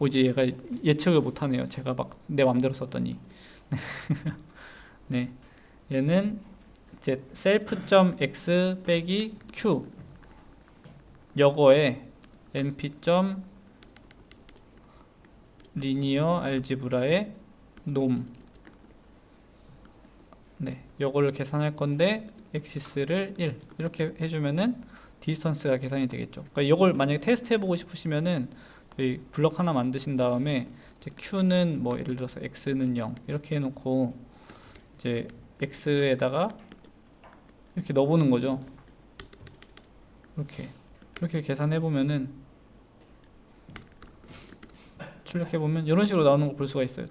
이제 얘가 예측을 못하네요. 제가 막 내 맘대로 썼더니 네, 얘는 이제 self.x 빼기 q 여거에 np.linear algebra의 놈 네, 요거를 계산할 건데 엑시스를 1 이렇게 해주면은 디스턴스가 계산이 되겠죠. 그러니까 요걸 만약에 테스트 해보고 싶으시면은 여기 블럭 하나 만드신 다음에 이제 q는 뭐 예를 들어서 x는 0 이렇게 해놓고 이제 x에다가 이렇게 넣어보는 거죠. 이렇게 계산해보면은 출력해보면 이런 식으로 나오는 거 볼 수가 있어요.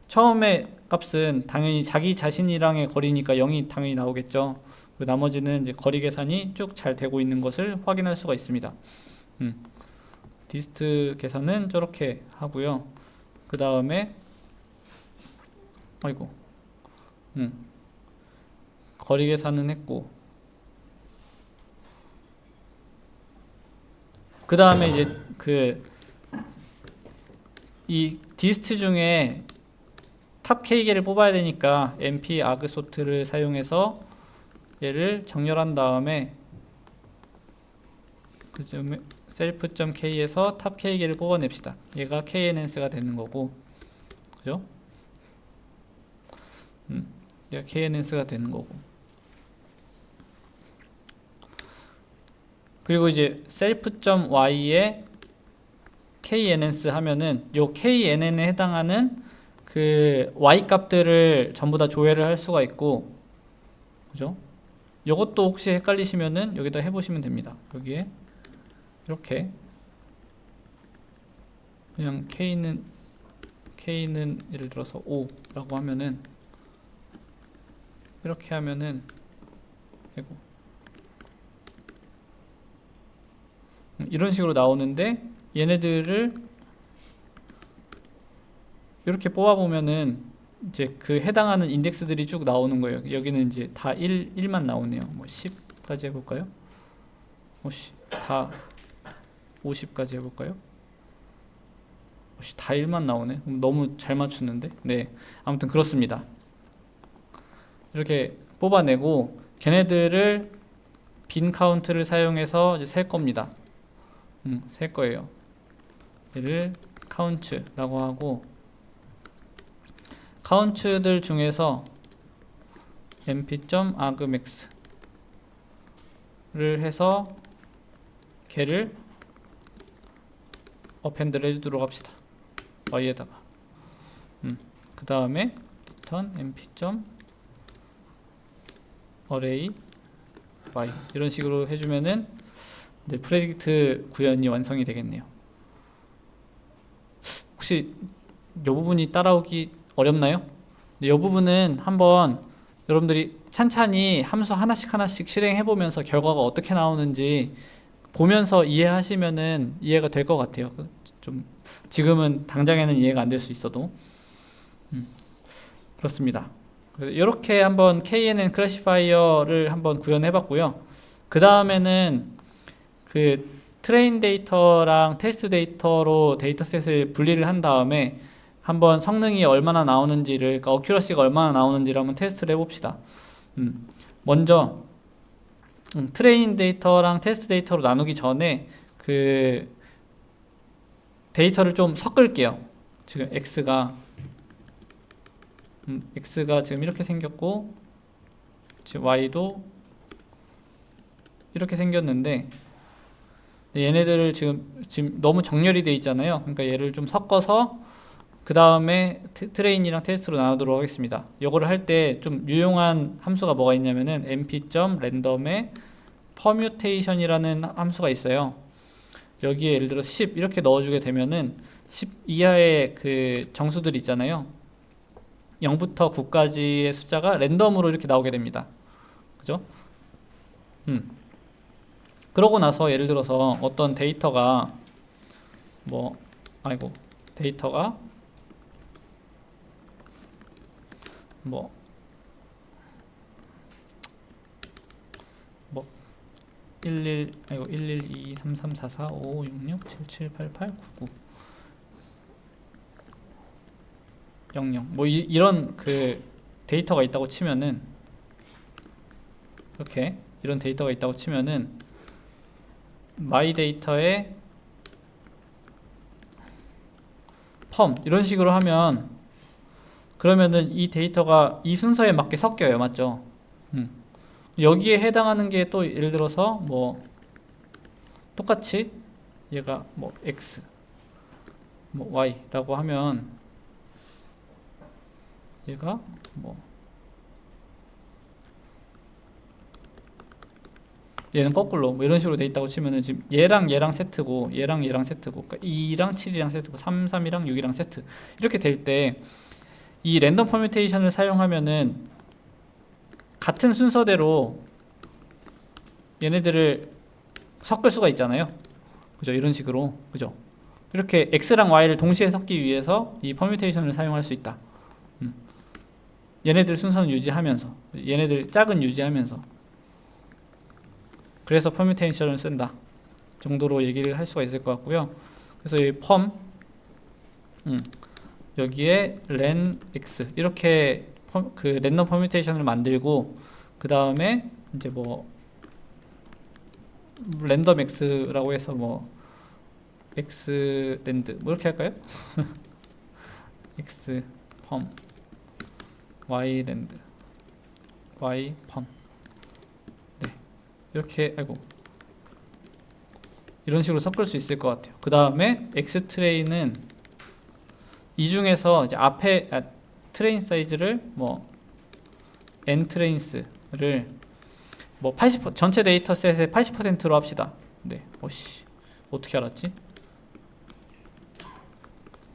처음에 값은 당연히 자기 자신이랑의 거리니까 0이 당연히 나오겠죠. 그리고 나머지는 이제 거리 계산이 쭉 잘 되고 있는 것을 확인할 수가 있습니다. 디스트 계산은 저렇게 하고요. 그 다음에 거리 계산은 했고 그 다음에 이제 그 이 dist 중에 탑 K개를 뽑아야 되니까 np argsort를 사용해서 얘를 정렬한 다음에 그쯤에 self.k에서 탑 K개를 뽑아냅시다. 얘가 KNS가 되는 거고, 그죠? 얘가 KNS가 되는 거고. 그리고 이제 self.y에 KNS 하면은 요 KNN에 해당하는 그 y 값들을 전부 다 조회를 할 수가 있고, 그죠? 요것도 혹시 헷갈리시면은 여기다 해보시면 됩니다. 여기에 이렇게 그냥 K는 예를 들어서 5라고 하면은 이렇게 하면은 아이고 이런 식으로 나오는데 얘네들을 이렇게 뽑아보면은 이제 그 해당하는 인덱스들이 쭉 나오는 거예요. 여기는 이제 다 1만 나오네요. 뭐 10까지 해볼까요? 다 50까지 해볼까요? 다 1만 나오네. 너무 잘 맞추는데. 네, 아무튼 그렇습니다. 이렇게 뽑아내고 걔네들을 빈 카운트를 사용해서 이제 셀 겁니다. 셀 거예요. 얘를 카운트라고 하고, 카운트들 중에서 np.argmax를 해서 걔를 어펜드를 해주도록 합시다. y에다가 그 다음에 return np.array y 이런 식으로 해주면은 이제 프레딕트 구현이 완성이 되겠네요. 혹시 이 부분이 따라오기 어렵나요? 이 부분은 한번 여러분들이 찬찬히 함수 하나씩 실행해 보면서 결과가 어떻게 나오는지 보면서 이해하시면은 이해가 될 것 같아요. 좀 지금은 당장에는 이해가 안 될 수 있어도 그렇습니다. 이렇게 한번 KNN 클래시파이어를 한번 구현해 봤고요. 그 다음에는 그 트레인 데이터랑 테스트 데이터로 데이터셋을 분리를 한 다음에 한번 성능이 얼마나 나오는지를, 그러니까 어큐러시가 얼마나 나오는지를 한번 테스트를 해봅시다. 먼저 트레인 데이터랑 테스트 데이터로 나누기 전에 그 데이터를 좀 섞을게요. 지금 x가 지금 이렇게 생겼고 지금 y도 이렇게 생겼는데 얘네들을 지금 너무 정렬이 돼 있잖아요. 그러니까 얘를 좀 섞어서 그 다음에 트레인이랑 테스트로 나누도록 하겠습니다. 요거를 할 때 좀 유용한 함수가 뭐가 있냐면은 np.random의 permutation이라는 함수가 있어요. 여기에 예를 들어 10 이렇게 넣어주게 되면은 10 이하의 그 정수들 있잖아요. 0부터 9까지의 숫자가 랜덤으로 이렇게 나오게 됩니다. 그죠? 그러고 나서 예를 들어서 어떤 데이터가 데이터가 11233456677889900 이런 그 데이터가 있다고 치면은 이렇게 이런 데이터가 있다고 치면은 my 데이터에 펌 이런 식으로 하면 그러면은 이 데이터가 이 순서에 맞게 섞여요. 맞죠? 여기에 해당하는 게 또 예를 들어서 똑같이 얘가 x y라고 하면 얘가 얘는 거꾸로 이런 식으로 돼 있다고 치면은 지금 얘랑 세트고 얘랑 세트고 그러니까 2랑 7이랑 세트고 3, 3이랑 6이랑 세트 이렇게 될 때 이 랜덤 퍼뮤테이션을 사용하면은 같은 순서대로 얘네들을 섞을 수가 있잖아요. 그죠? 이런 식으로. 그죠? 이렇게 x랑 y를 동시에 섞기 위해서 이 퍼뮤테이션을 사용할 수 있다. 얘네들 순서는 유지하면서 얘네들 짝은 유지하면서 그래서 퍼뮤테이션을 쓴다 정도로 얘기를 할 수가 있을 것 같고요. 그래서 이 펌 여기에 len x 이렇게 그 랜덤 퍼뮤테이션을 만들고 그 다음에 이제 뭐 랜덤 x라고 해서 뭐 x 랜드 뭐 이렇게 할까요? x 펌 y 랜드 y 펌 네, 이렇게 아이고 이런 식으로 섞을 수 있을 것 같아요. 그 다음에 x 트레이는 이 중에서 이제 앞에 트레인 사이즈를 뭐 n 트레인스를 뭐 80 전체 데이터셋의 80%로 합시다. 네, 오씨 어떻게 알았지?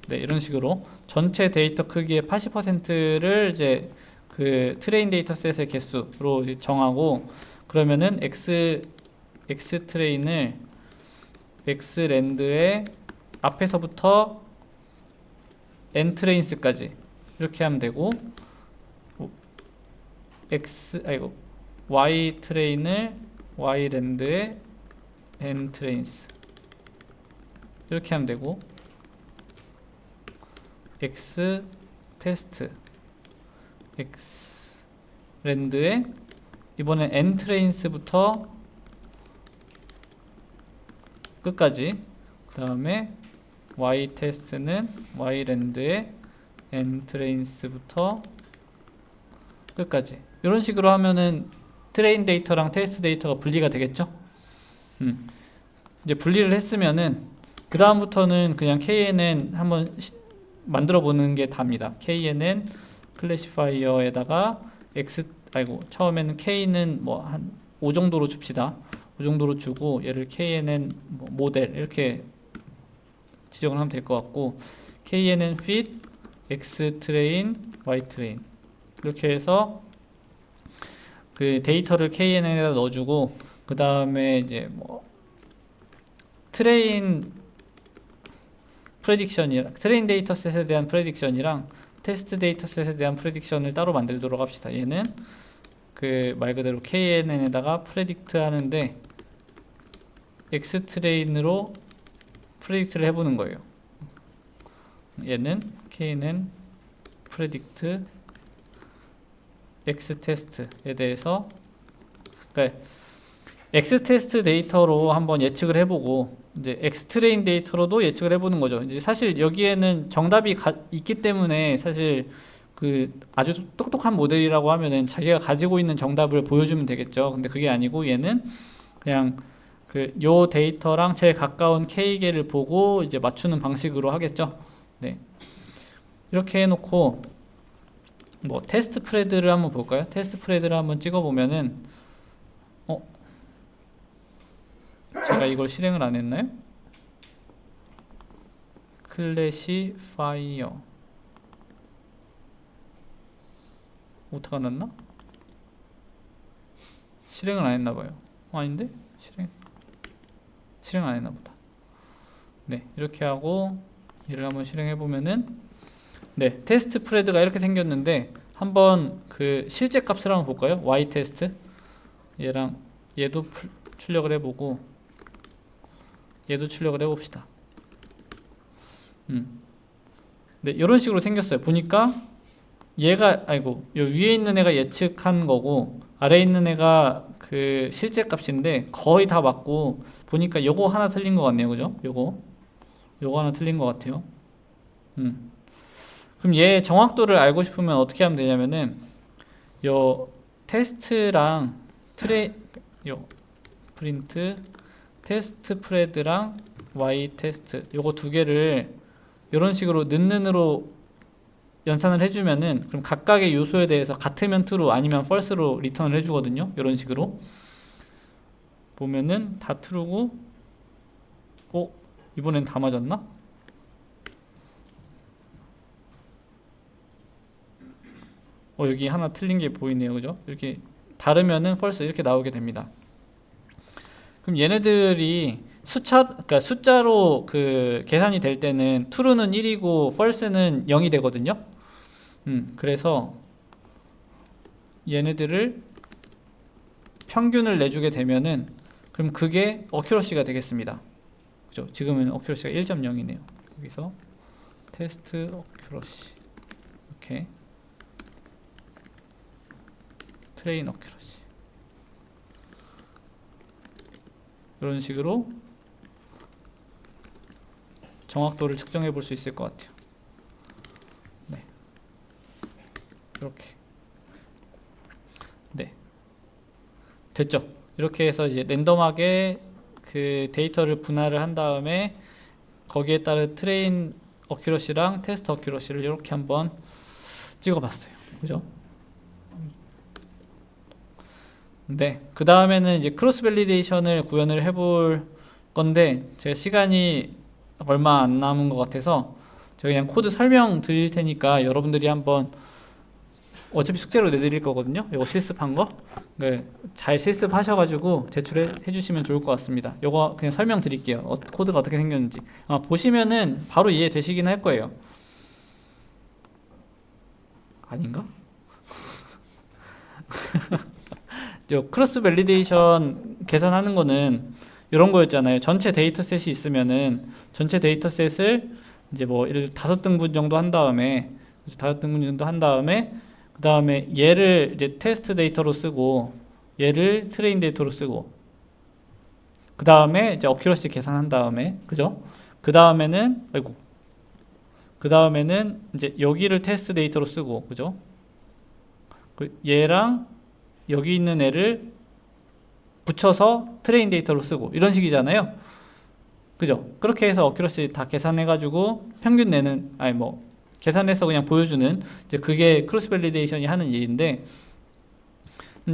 네, 이런 식으로 전체 데이터 크기의 80%를 이제 그 트레인 데이터셋의 개수로 정하고 그러면은 x 트레인을 x 랜드의 앞에서부터 n 트레인스까지 이렇게 하면 되고 y 트레인을 y 랜드의 n 트레인스 이렇게 하면 되고 x 테스트 x 랜드의 이번엔 n 트레인스부터 끝까지 그 다음에 y 테스트는 y 랜드의 n 트레인스부터 끝까지 이런 식으로 하면은 트레인 데이터랑 테스트 데이터가 분리가 되겠죠. 이제 분리를 했으면은 그 다음부터는 그냥 KNN 한번 만들어 보는 게 답니다. KNN 클래시파이어에다가 처음에는 K는 뭐 한 5 정도로 줍시다. 5 정도로 주고 얘를 KNN 뭐 모델 이렇게 지정을 하면 될 것 같고 KNN fit X 트레인 Y 트레인 이렇게 해서 그 데이터를 KNN에다 넣어주고 그 다음에 이제 뭐 트레인 프레딕션이랑 트레인 데이터셋에 대한 프레딕션이랑 테스트 데이터셋에 대한 프레딕션을 따로 만들도록 합시다. 얘는 그 말 그대로 KNN에다가 프레딕트 하는데 X 트레인으로 프레딕트를 해보는 거예요. 얘는 KNN 프레딕트 X 테스트에 대해서 그러니까 X 테스트 데이터로 한번 예측을 해보고 이제 X 트레인 데이터로도 예측을 해보는 거죠. 이제 사실 여기에는 정답이 있기 때문에 사실 그 아주 똑똑한 모델이라고 하면은 자기가 가지고 있는 정답을 보여주면 되겠죠. 근데 그게 아니고 얘는 그냥 그 요 데이터랑 제일 가까운 K개를 보고 이제 맞추는 방식으로 하겠죠. 네. 이렇게 해놓고 뭐 테스트 프레드를 한번 볼까요? 테스트 프레드를 한번 찍어보면은 제가 이걸 실행을 안 했나요? 클래시파이어 오타가 났나? 실행을 안 했나봐요. 아닌데? 실행 안 했나보다. 네, 이렇게 하고 얘를 한번 실행해보면은 네, 테스트 프레드가 이렇게 생겼는데 한번 그 실제 값을 한번 볼까요? y 테스트 얘랑 얘도 출력을 해보고 얘도 출력을 해봅시다. 네, 이런 식으로 생겼어요. 보니까 얘가 요 위에 있는 애가 예측한 거고 아래에 있는 애가 그 실제 값인데 거의 다 맞고 보니까 요거 하나 틀린 것 같네요. 그죠? 요거 하나 틀린 것 같아요. 그럼 얘 정확도를 알고 싶으면 어떻게 하면 되냐면은 요 테스트랑 요 프린트 테스트 프레드랑 y 테스트 요거 두 개를 이런 식으로 는으로 연산을 해주면은 그럼 각각의 요소에 대해서 같으면 true 아니면 false로 리턴을 해주거든요. 이런 식으로 보면은 다 true고 이번엔 다 맞았나? 여기 하나 틀린 게 보이네요. 그죠? 이렇게 다르면은 false 이렇게 나오게 됩니다. 그럼 얘네들이 그러니까 숫자로 그 계산이 될 때는 true는 1이고 false는 0이 되거든요. 그래서 얘네들을 평균을 내주게 되면은 그럼 그게 어큐러시가 되겠습니다. 그죠? 지금은 어큐러시가 1.0이네요. 여기서 테스트 어큐러시 이렇게 트레인 어큐러시 이런 식으로 정확도를 측정해 볼 수 있을 것 같아요. 네, 이렇게 네 됐죠. 이렇게 해서 이제 랜덤하게 그 데이터를 분할을 한 다음에 거기에 따른 트레인 어큐러시랑 테스트 어큐러시를 이렇게 한번 찍어봤어요. 그죠? 네, 그 다음에는 이제 크로스 밸리데이션을 구현을 해볼 건데 제가 시간이 얼마 안 남은 것 같아서 제가 그냥 코드 설명 드릴 테니까 여러분들이 한번 어차피 숙제로 내드릴 거거든요. 이거 실습한 거. 네, 잘 실습하셔가지고 제출해 주시면 좋을 것 같습니다. 이거 그냥 설명 드릴게요. 코드가 어떻게 생겼는지. 보시면은 바로 이해되시긴 할 거예요. 아닌가? 크로스 밸리데이션 계산하는 거는 이런 거였잖아요. 전체 데이터셋이 있으면은 전체 데이터셋을 이제 뭐 예를 들어 5등분 정도 한 다음에 그 다음에 얘를 이제 테스트 데이터로 쓰고 얘를 트레인 데이터로 쓰고 그 다음에 이제 어큐러시 계산한 다음에 그죠? 그 다음에는 이제 여기를 테스트 데이터로 쓰고 그죠? 얘랑 여기 있는 애를 붙여서 트레인 데이터로 쓰고 이런 식이잖아요. 그죠? 그렇게 해서 어큐러시 다 계산해 가지고 평균 내는 계산해서 그냥 보여주는 이제 그게 크로스 밸리데이션이 하는 일인데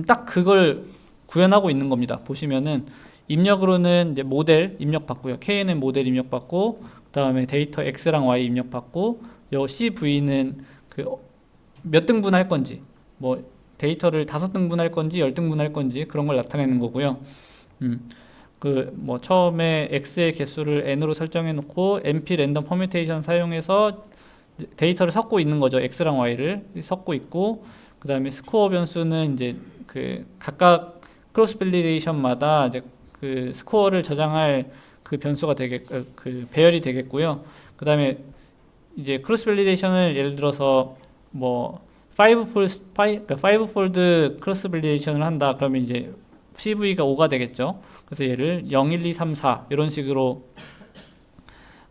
딱 그걸 구현하고 있는 겁니다. 보시면은 입력으로는 이제 모델 입력받고요. KNN 모델 입력받고 그다음에 데이터 X랑 Y 입력받고 요 CV는 그 몇 등분 할 건지 뭐 데이터를 5등분 할 건지 10등분 할 건지 그런 걸 나타내는 거고요. 그 뭐 처음에 X의 개수를 N으로 설정해 놓고 NP 랜덤 퍼뮤테이션 사용해서 데이터를 섞고 있는 거죠. X랑 Y를 섞고 있고 그 다음에 스코어 변수는 이제 그 각각 크로스 밸리데이션마다 이제 그 스코어를 저장할 그 변수가 그 배열이 되겠고요. 그 다음에 이제 크로스 밸리데이션을 예를 들어서 뭐 5폴드 크로스 밸리데이션을 한다. 그러면 이제 CV가 5가 되겠죠. 그래서 얘를 0, 1, 2, 3, 4 이런 식으로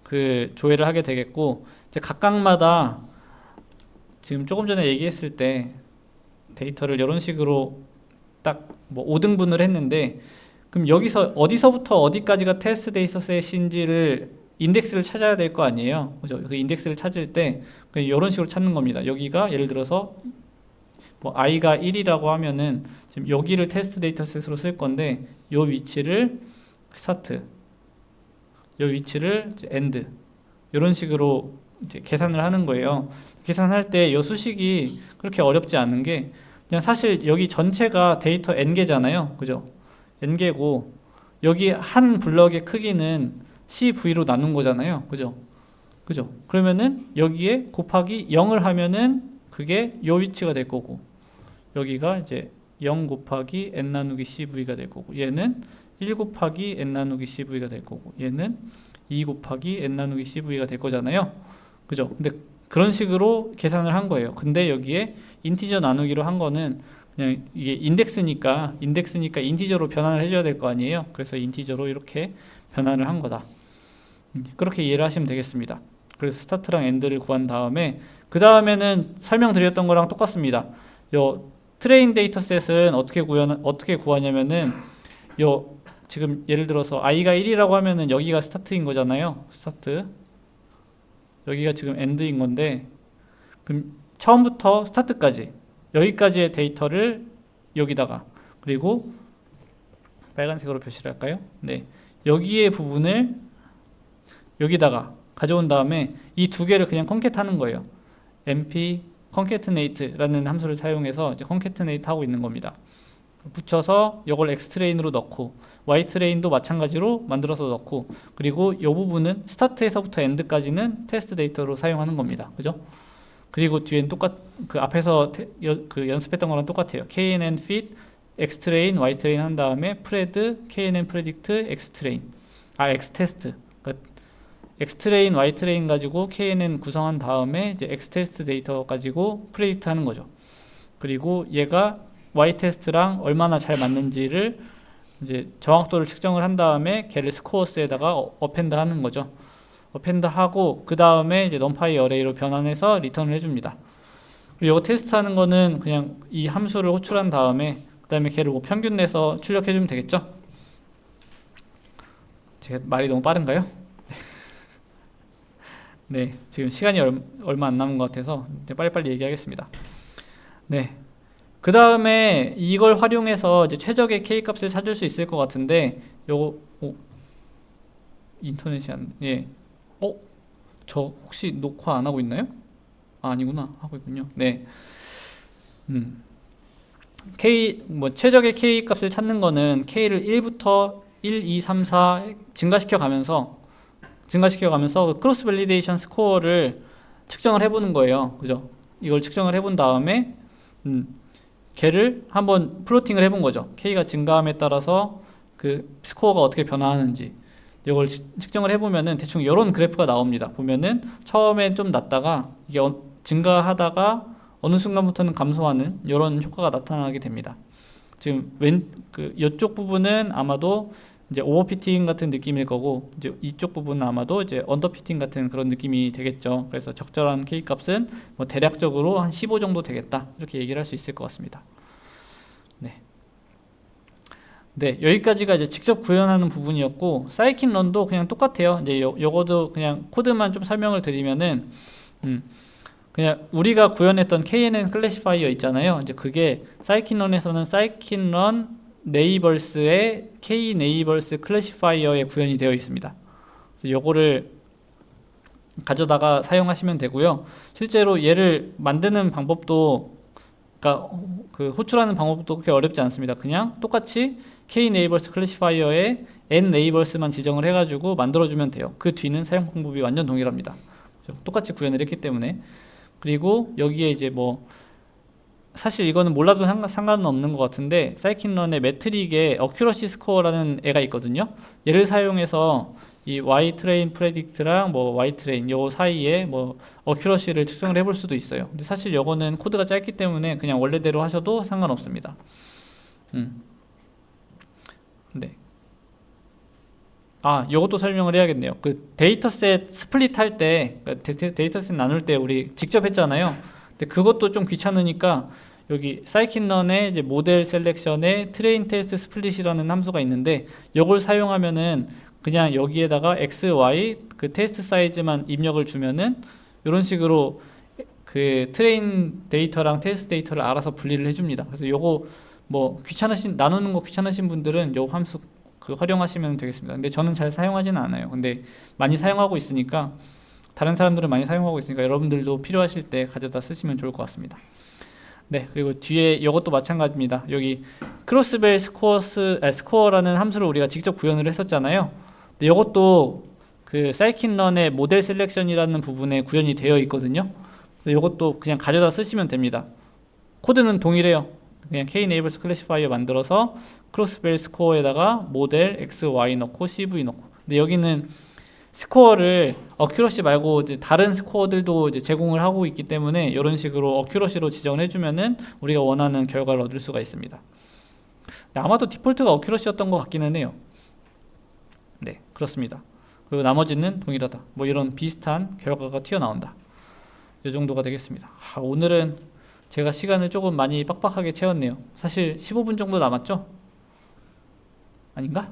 그 조회를 하게 되겠고 이제 각각마다 지금 조금 전에 얘기했을 때 데이터를 이런 식으로 딱 뭐 5등분을 했는데 그럼 여기서 어디서부터 어디까지가 테스트 데이터셋인지를 인덱스를 찾아야 될 거 아니에요. 그죠? 그 인덱스를 찾을 때 이런 식으로 찾는 겁니다. 여기가 예를 들어서 뭐 i가 1이라고 하면은 지금 여기를 테스트 데이터셋으로 쓸 건데 요 위치를 스타트, 요 위치를 이제 엔드 이런 식으로 이제 계산을 하는 거예요. 계산할 때 요 수식이 그렇게 어렵지 않은 게 그냥 사실 여기 전체가 데이터 n개잖아요. 그죠? n개고 여기 한 블럭의 크기는 CV로 나눈 거잖아요. 그죠? 그죠? 그러면은 여기에 곱하기 0을 하면은 그게 요 위치가 될 거고 여기가 이제 0 곱하기 n 나누기 CV가 될 거고 얘는 1 곱하기 n 나누기 CV가 될 거고 얘는 2 곱하기 n 나누기 CV가 될 거잖아요. 그죠? 근데 그런 식으로 계산을 한 거예요. 근데 여기에 인티저 나누기로 한 거는 그냥 이게 인덱스니까 인티저로 변환을 해줘야 될 거 아니에요. 그래서 인티저로 이렇게 변환을 한 거다. 그렇게 이해를 하시면 되겠습니다. 그래서 스타트랑 엔드를 구한 다음에 그 다음에는 설명드렸던 거랑 똑같습니다. 요 트레인 데이터셋은 어떻게 구하냐면은 요 지금 예를 들어서 i가 1이라고 하면은 여기가 스타트인 거잖아요. 스타트 여기가 지금 엔드인 건데 그럼 처음부터 스타트까지 여기까지의 데이터를 여기다가 그리고 빨간색으로 표시를 할까요? 네, 여기의 부분을 여기다가 가져온 다음에 이 두 개를 그냥 컨캣 하는 거예요. np concatenate라는 함수를 사용해서 이제 concatenate 하고 있는 겁니다. 붙여서 이걸 x트레인으로 넣고 y트레인도 마찬가지로 만들어서 넣고 그리고 이 부분은 스타트에서부터 엔드까지는 테스트 데이터로 사용하는 겁니다. 그죠? 그리고 뒤엔 그 앞에서 그 연습했던 거랑 똑같아요. knn fit xtrain ytrain 한 다음에 pred knn predict xtrain xtest 그러니까 X트레인, Y트레인 가지고 KNN 구성한 다음에 이제 X테스트 데이터 가지고 프레딕트 하는 거죠. 그리고 얘가 Y테스트랑 얼마나 잘 맞는지를 이제 정확도를 측정을 한 다음에 걔를 스코어스에다가 어펜드 하는 거죠. 어펜드 하고 그 다음에 이제 넘파이 어레이로 변환해서 리턴을 해줍니다. 그리고 이거 테스트하는 거는 그냥 이 함수를 호출한 다음에 그 다음에 걔를 뭐 평균 내서 출력해주면 되겠죠. 제가 말이 너무 빠른가요? 네, 지금 시간이 얼마 안 남은 것 같아서 이제 빨리빨리 얘기하겠습니다. 네, 그 다음에 이걸 활용해서 이제 최적의 K 값을 찾을 수 있을 것 같은데 요거 인터넷이 예, 저 혹시 녹화 안 하고 있나요? 아, 아니구나, 하고 있군요. 네, 최적의 K 값을 찾는 거는 K를 1부터 1, 2, 3, 4 증가시켜 가면서 그 크로스 밸리데이션 스코어를 측정을 해보는 거예요. 그죠? 이걸 측정을 해본 다음에 걔를 한번 플로팅을 해본 거죠. K가 증가함에 따라서 그 스코어가 어떻게 변화하는지 이걸 측정을 해보면은 대충 이런 그래프가 나옵니다. 보면은 처음엔 좀 낮다가 이게 증가하다가 어느 순간부터는 감소하는 이런 효과가 나타나게 됩니다. 지금 이쪽 부분은 아마도 이제 오버피팅 같은 느낌일 거고 이제 이쪽 부분은 아마도 이제 언더피팅 같은 그런 느낌이 되겠죠. 그래서 적절한 K 값은 뭐 대략적으로 한 15 정도 되겠다 이렇게 얘기를 할 수 있을 것 같습니다. 네, 여기까지가 이제 직접 구현하는 부분이었고 사이킨런도 그냥 똑같아요. 이제 요거도 그냥 코드만 좀 설명을 드리면은 그냥 우리가 구현했던 KNN 클래시파이어 있잖아요. 이제 그게 사이킨런에서는 사이킨런 네이버스의 K 네이버스 클래시파이어에 구현이 되어 있습니다. 그래서 요거를 가져다가 사용하시면 되고요. 실제로 얘를 만드는 방법도 그러니까 그 호출하는 방법도 그렇게 어렵지 않습니다. 그냥 똑같이 K 네이버스 클래시파이어에 N 네이버스만 지정을 해가지고 만들어주면 돼요. 그 뒤는 사용 방법이 완전 동일합니다. 똑같이 구현을 했기 때문에. 그리고 여기에 이제 뭐 사실 이거는 몰라도 상관은 없는 것 같은데 사이킨런의 매트릭에 어큐러시 스코어라는 애가 있거든요. 얘를 사용해서 이 Y 트레인 프레딕트랑 뭐 Y 트레인 요 사이에 뭐 어큐러시를 측정을 해볼 수도 있어요. 근데 사실 요거는 코드가 짧기 때문에 그냥 원래대로 하셔도 상관없습니다. 네. 아, 요것도 설명을 해야겠네요. 그 데이터셋 스플릿 할 때, 데이터셋 나눌 때 우리 직접 했잖아요. 근데 그것도 좀 귀찮으니까 여기 사이킨런의 이제 모델 셀렉션에 트레인 테스트 스플릿이라는 함수가 있는데 요걸 사용하면은 그냥 여기에다가 x, y 그 테스트 사이즈만 입력을 주면은 이런 식으로 그 트레인 데이터랑 테스트 데이터를 알아서 분리를 해줍니다. 그래서 요거 뭐 나누는 거 귀찮으신 분들은 요 함수 그 활용하시면 되겠습니다. 근데 저는 잘 사용하지는 않아요. 근데 많이 사용하고 있으니까 다른 사람들은 많이 사용하고 있으니까 여러분들도 필요하실 때 가져다 쓰시면 좋을 것 같습니다. 네, 그리고 뒤에 이것도 마찬가지입니다. 여기 크로스벨 스코어라는 함수를 우리가 직접 구현을 했었잖아요. 근데 이것도 그 사이킨런의 모델 셀렉션이라는 부분에 구현이 되어 있거든요. 이것도 그냥 가져다 쓰시면 됩니다. 코드는 동일해요. 그냥 K 네이버스 클래시파이어 만들어서 크로스벨 스코어에다가 모델 X, Y 넣고 CV 넣고. 근데 여기는 스코어를 어큐러시 말고 이제 다른 스코어들도 이제 제공을 하고 있기 때문에 이런 식으로 어큐러시로 지정을 해주면은 우리가 원하는 결과를 얻을 수가 있습니다. 아마도 디폴트가 어큐러시였던 것 같기는 해요. 네, 그렇습니다. 그리고 나머지는 동일하다. 뭐 이런 비슷한 결과가 튀어나온다. 이 정도가 되겠습니다. 오늘은 제가 시간을 조금 많이 빡빡하게 채웠네요. 사실 15분 정도 남았죠? 아닌가?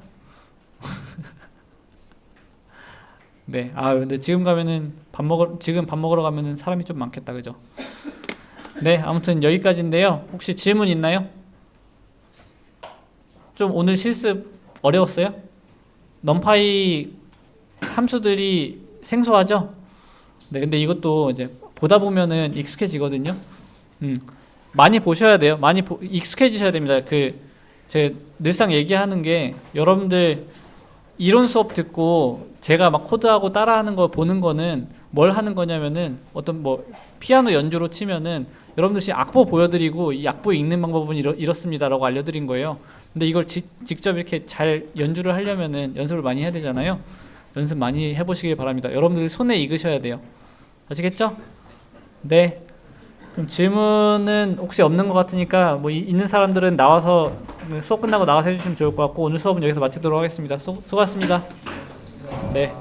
네, 근데 지금 밥 먹으러 가면은 사람이 좀 많겠다, 그죠? 네, 아무튼 여기까지인데요. 혹시 질문 있나요? 좀 오늘 실습 어려웠어요? 넘파이 함수들이 생소하죠? 네, 근데 이것도 이제 보다 보면은 익숙해지거든요. 많이 보셔야 돼요. 익숙해지셔야 됩니다. 제가 늘상 얘기하는 게 여러분들 이론 수업 듣고 제가 막 코드하고 따라하는 거 보는 거는 뭘 하는 거냐면은 어떤 뭐 피아노 연주로 치면은 여러분들이 악보 보여드리고 이 악보 읽는 방법은 이렇습니다라고 알려드린 거예요. 근데 이걸 직접 이렇게 잘 연주를 하려면은 연습을 많이 해야 되잖아요. 연습 많이 해보시길 바랍니다. 여러분들 손에 익으셔야 돼요. 아시겠죠? 네. 그럼 질문은 혹시 없는 것 같으니까 뭐 있는 사람들은 나와서 수업 끝나고 나와서 해주시면 좋을 것 같고 오늘 수업은 여기서 마치도록 하겠습니다. 수고하셨습니다. 네.